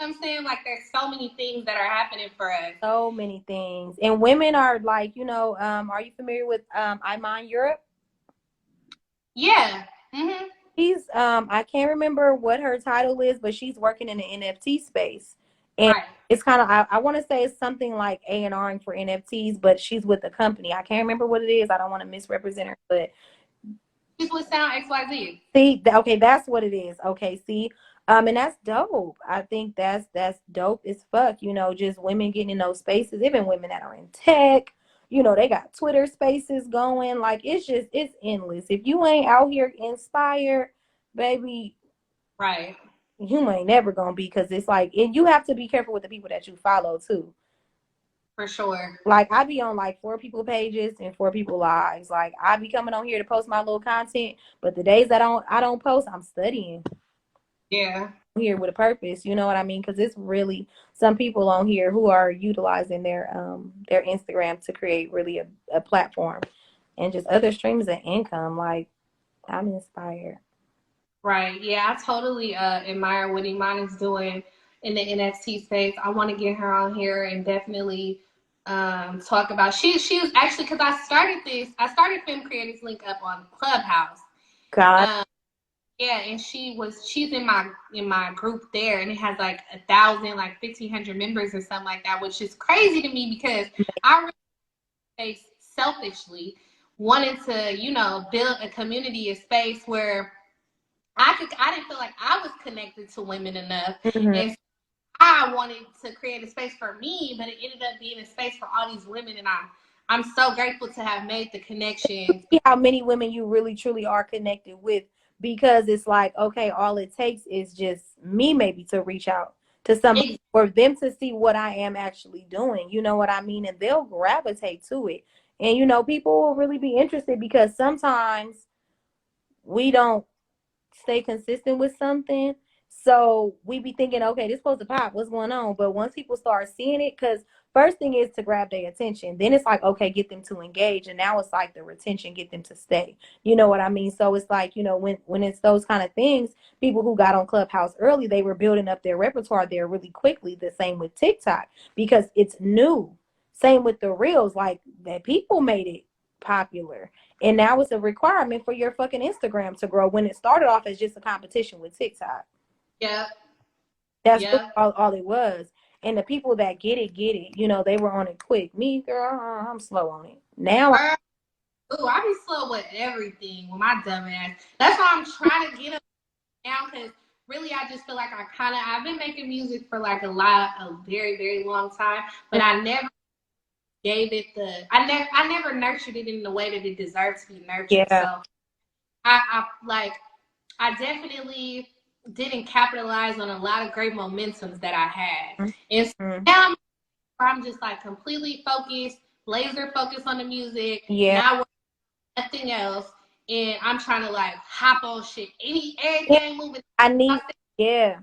You know what I'm saying, like, there's so many things that are happening for us. So many things, and women are like, are you familiar with Iman Europe? Yeah. Mm-hmm. She's I can't remember what her title is, but she's working in the NFT space. And Right. it's kind of I want to say it's something like A&Ring for NFTs, but she's with a company. I can't remember what it is. I don't want to misrepresent her, but She's with Sound XYZ. see, okay, that's what it is. Okay, see, and that's dope. I think that's dope as fuck. Just women getting in those spaces, even women that are in tech. They got Twitter spaces going. Like it's endless. If you ain't out here inspired, baby, Right. you ain't never gonna be, because it's like, and you have to be careful with the people that you follow too. For sure. Like I be on like 4 people pages and 4 people lives. Like I be coming on here to post my little content, but the days that I don't post, I'm studying. Yeah. Here with a purpose, you know what I mean? Because it's really some people on here who are utilizing their Instagram to create really a platform and just other streams of income. Like I'm inspired. Right. Yeah, I totally admire what Iman is doing in the NFT space. I want to get her on here and definitely talk about. She was actually, because I started Fem Creatives Link Up on Clubhouse. God. Um, yeah, and she's in my group there, and it has like 1,000, like 1,500 members or something like that, which is crazy to me because I really selfishly wanted to, build a community, a space where I didn't feel like I was connected to women enough. Mm-hmm. And so I wanted to create a space for me, but it ended up being a space for all these women, and I'm so grateful to have made the connections. See how many women you really truly are connected with, because it's like, okay, all it takes is just me maybe to reach out to somebody for them to see what I am actually doing. You know what I mean? And they'll gravitate to it. And people will really be interested, because sometimes we don't stay consistent with something. So we be thinking, okay, this supposed to pop. What's going on? But once people start seeing it, because first thing is to grab their attention. Then it's like, okay, get them to engage. And now it's like the retention, get them to stay. You know what I mean? So it's like, when it's those kind of things, people who got on Clubhouse early, they were building up their repertoire there really quickly. The same with TikTok, because it's new. Same with the reels, like that people made it popular. And now it's a requirement for your fucking Instagram to grow, when it started off as just a competition with TikTok. Yeah. That's really Yeah. all it was. And the people that get it, get it. They were on it quick. Me, girl, I'm slow on it. Now, Ooh, I be slow with everything with my dumb ass. That's why I'm trying to get up now, because really I just feel like I've been making music for like a very, very long time, but I never gave it I never nurtured it in the way that it deserved to be nurtured. yeah. So I definitely didn't capitalize on a lot of great momentums that I had. And so Mm-hmm. now I'm just like completely focused, laser focused on the music, Yeah. not nothing else. And I'm trying to like hop on shit. Everything moving. I need, yeah.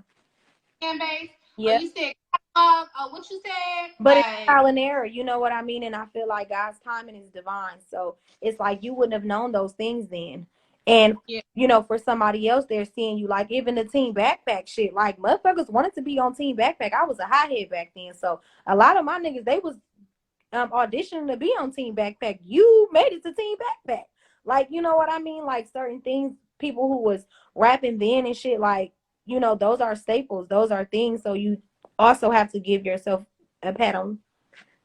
Fan base. Oh, Yeah. you said oh, what you said? But it's Like, trial and error, you know what I mean? And I feel like God's timing is divine. So it's like you wouldn't have known those things then. And yeah, for somebody else, they're seeing you, like even the Team Backpack shit. Like motherfuckers wanted to be on Team Backpack. I was a hothead back then. So a lot of my niggas, they was auditioning to be on Team Backpack. You made it to Team Backpack. Like, you know what I mean? Like certain things, people who was rapping then and shit, like, those are staples. Those are things. So you also have to give yourself a pat on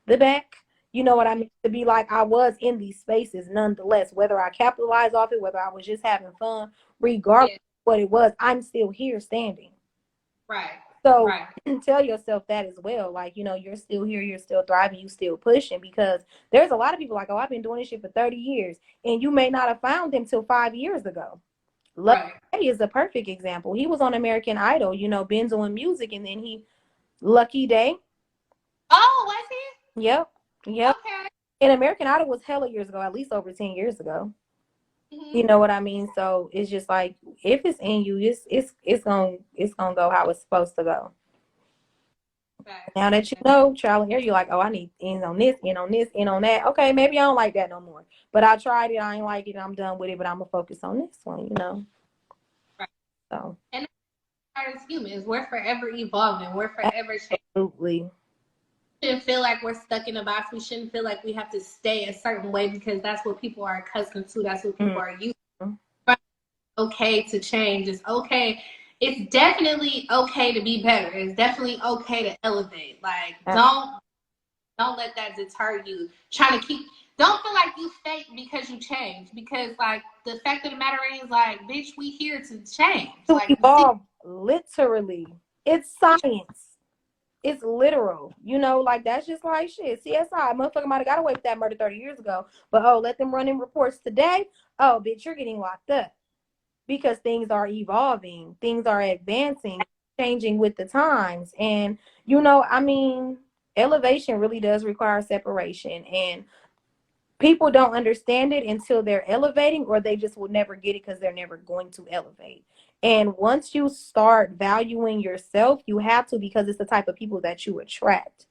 the back. You know what I mean? To be like, I was in these spaces nonetheless, whether I capitalized off it, whether I was just having fun, regardless yeah, of what it was, I'm still here standing. right, So right. tell yourself that as well. Like, you're still here, you're still thriving, you still pushing, because there's a lot of people like, oh, I've been doing this shit for 30 years. And you may not have found them till 5 years ago. Lucky Right. Day is a perfect example. He was on American Idol, been doing music, and then Lucky Day. Oh, was he? Yep. Yep. Okay. And American Idol was hella years ago, at least over 10 years ago. You know what I mean? So it's just like, if it's in you, it's gonna go how it's supposed to go. Now that you know trial and error, you're like, oh, I need in on this, in on this, in on that. Okay, maybe I don't like that no more. But I tried it, I ain't like it, I'm done with it, but I'm gonna focus on this one, you know. Right. So And as humans, we're forever evolving. We're forever changing. absolutely. We shouldn't feel like we're stuck in a box. We shouldn't feel like we have to stay a certain way because that's what people are accustomed to. That's what people are used to. But it's okay to change. It's okay. It's definitely okay to be better. It's definitely okay to elevate. Like, don't let that deter you. Trying to don't feel like you fake because you change. Because like the fact of the matter is, like, bitch, we here to change. To Like, you see, evolve, literally. It's science. It's literal. You know, like, that's just like shit. CSI, motherfucker might have got away with that murder 30 years ago. But oh, let them run in reports today. Oh, bitch, you're getting locked up. Because things are evolving, things are advancing, changing with the times. And, you know, I mean, elevation really does require separation. And people don't understand it until they're elevating, or they just will never get it because they're never going to elevate. And once you start valuing yourself, you have to, because it's the type of people that you attract.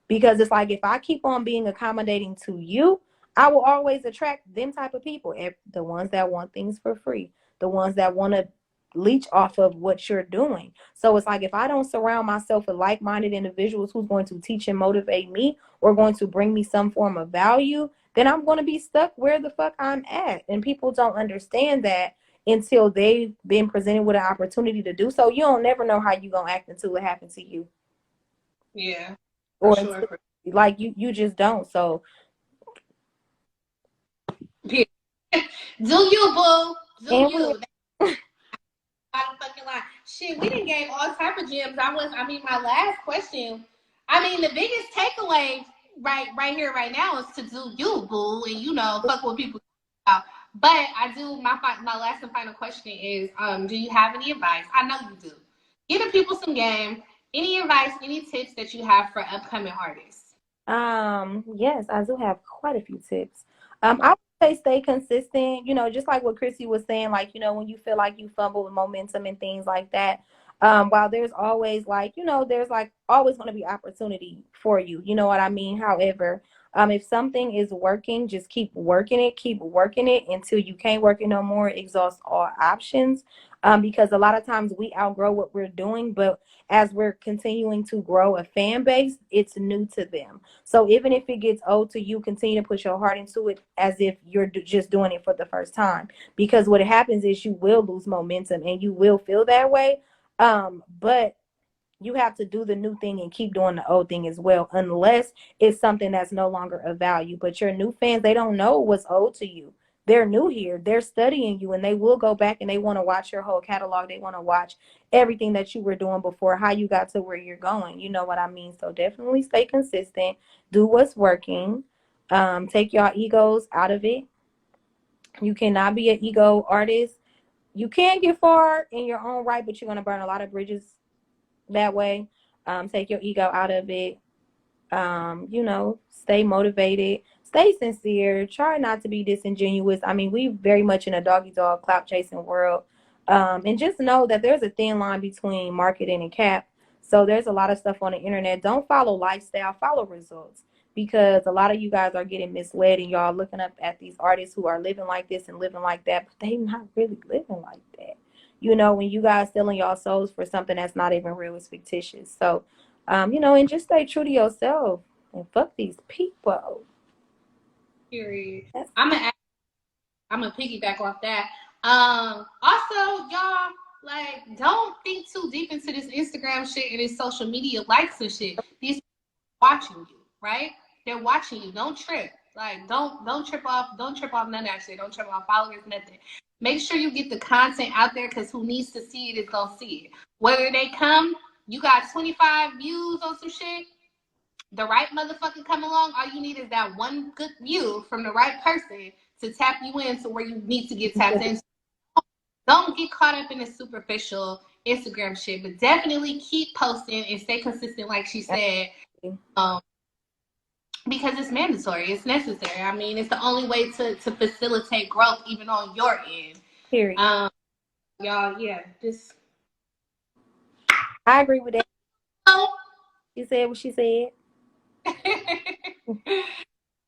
Because it's like, if I keep on being accommodating to you, I will always attract them type of people. The ones that want things for free, the ones that want to leech off of what you're doing. So it's like, if I don't surround myself with like-minded individuals who's going to teach and motivate me, or going to bring me some form of value, then I'm going to be stuck where the fuck I'm at. And people don't understand that until they've been presented with an opportunity to do so. You don't never know how you're going to act until it happens to you. yeah, for Or sure. like, you just don't. So Do you, boo? Do and you? Bottom fucking line. Shit, we didn't gave all type of gems. My last question. I mean, the biggest takeaway right here, right now, is to do you, boo, and fuck what people about. But I do my last and final question is, do you have any advice? I know you do. Give the people some game. Any advice, any tips that you have for upcoming artists? yes, I do have quite a few tips. I would say stay consistent, just like what Krissy was saying, like, when you feel like you fumble with momentum and things like that. While there's always, like, there's like always going to be opportunity for you. You know what I mean? However, if something is working, just keep working it until you can't work it no more, exhaust all options. Because a lot of times we outgrow what we're doing, but as we're continuing to grow a fan base, it's new to them. So even if it gets old to you, continue to put your heart into it as if you're just doing it for the first time. Because what happens is you will lose momentum and you will feel that way. But you have to do the new thing and keep doing the old thing as well, unless it's something that's no longer of value. But your new fans, they don't know what's old to you. They're new here. They're studying you, and they will go back and they want to watch your whole catalog. They want to watch everything that you were doing before, how you got to where you're going. You know what I mean? So definitely stay consistent. Do what's working. Take your egos out of it. You cannot be an ego artist. You can get far in your own right, but you're going to burn a lot of bridges that way. Take your ego out of it. Stay motivated, stay sincere, try not to be disingenuous. I mean, we very much in a doggy dog clout chasing world. And just know that there's a thin line between marketing and cap. So there's a lot of stuff on the internet. Don't follow lifestyle, follow results. Because a lot of you guys are getting misled and y'all looking up at these artists who are living like this and living like that, but they not really living like that. When you guys selling y'all souls for something that's not even real, it's fictitious. So and just stay true to yourself and fuck these people. Period. That's I'm gonna piggyback off that. Also, y'all, like, don't think too deep into this Instagram shit and this social media likes and shit. These people are watching you, right? They're watching you. Don't trip. Like, don't trip off. Don't trip off none of that shit. Don't trip off followers, nothing. Make sure you get the content out there, because who needs to see it is gonna see it. Whether they come, you got 25 views on some shit, the right motherfucker come along, all you need is that one good view from the right person to tap you into where you need to get tapped into. Don't get caught up in the superficial Instagram shit, but definitely keep posting and stay consistent, like she said. because it's mandatory. It's necessary. I mean, it's the only way to facilitate growth, even on your end. Period. Y'all, yeah, just. I agree with that. Oh. She said what she said.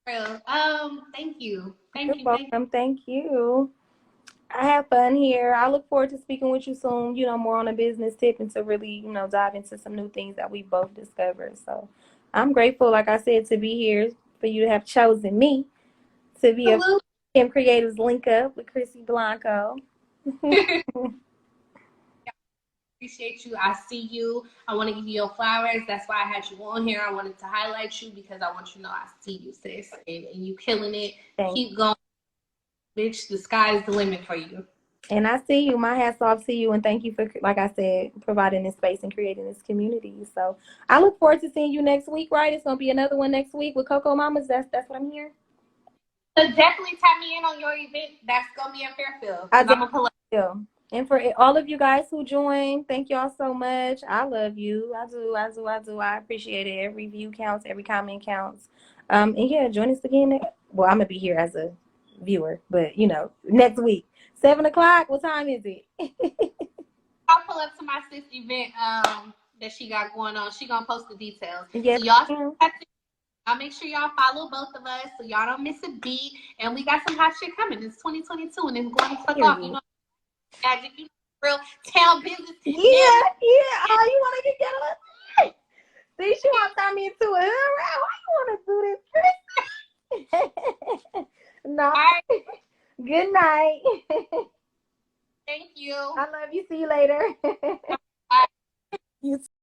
Real. Thank you. You're Thank you. Thank welcome. Thank you. I have fun here. I look forward to speaking with you soon, more on a business tip and to really, dive into some new things that we both discovered. So I'm grateful, like I said, to be here, for you to have chosen me to be a you. Fem Creatives Link Up with Krissy Blanko. Appreciate you. I see you. I want to give you your flowers. That's why I had you on here. I wanted to highlight you because I want you to know I see you, sis. And you killing it. Keep going. Bitch, the sky is the limit for you. And I see you. My hat's off to you. And thank you for, like I said, providing this space and creating this community. So I look forward to seeing you next week, right? It's going to be another one next week with Coco Mamas. That's what I'm hearing. So definitely tap me in on your event. That's going to be in Fairfield. I'm going to pull up. And for all of you guys who joined, thank y'all so much. I love you. I do. I appreciate it. Every view counts. Every comment counts. And yeah, join us again. Well, I'm going to be here as a viewer, but, next week. 7 o'clock. What time is it? I'll pull up to my sis event that she got going on. She going to post the details. Yes, so y'all make sure y'all follow both of us so y'all don't miss a beat. And we got some hot shit coming. It's 2022 and it's going to fuck off. Magic, real town business. Yeah. Oh, you want to get a see, she want to turn me into a hood. Why you want to do this? No. All right. Good night. Thank you. I love you. See you later.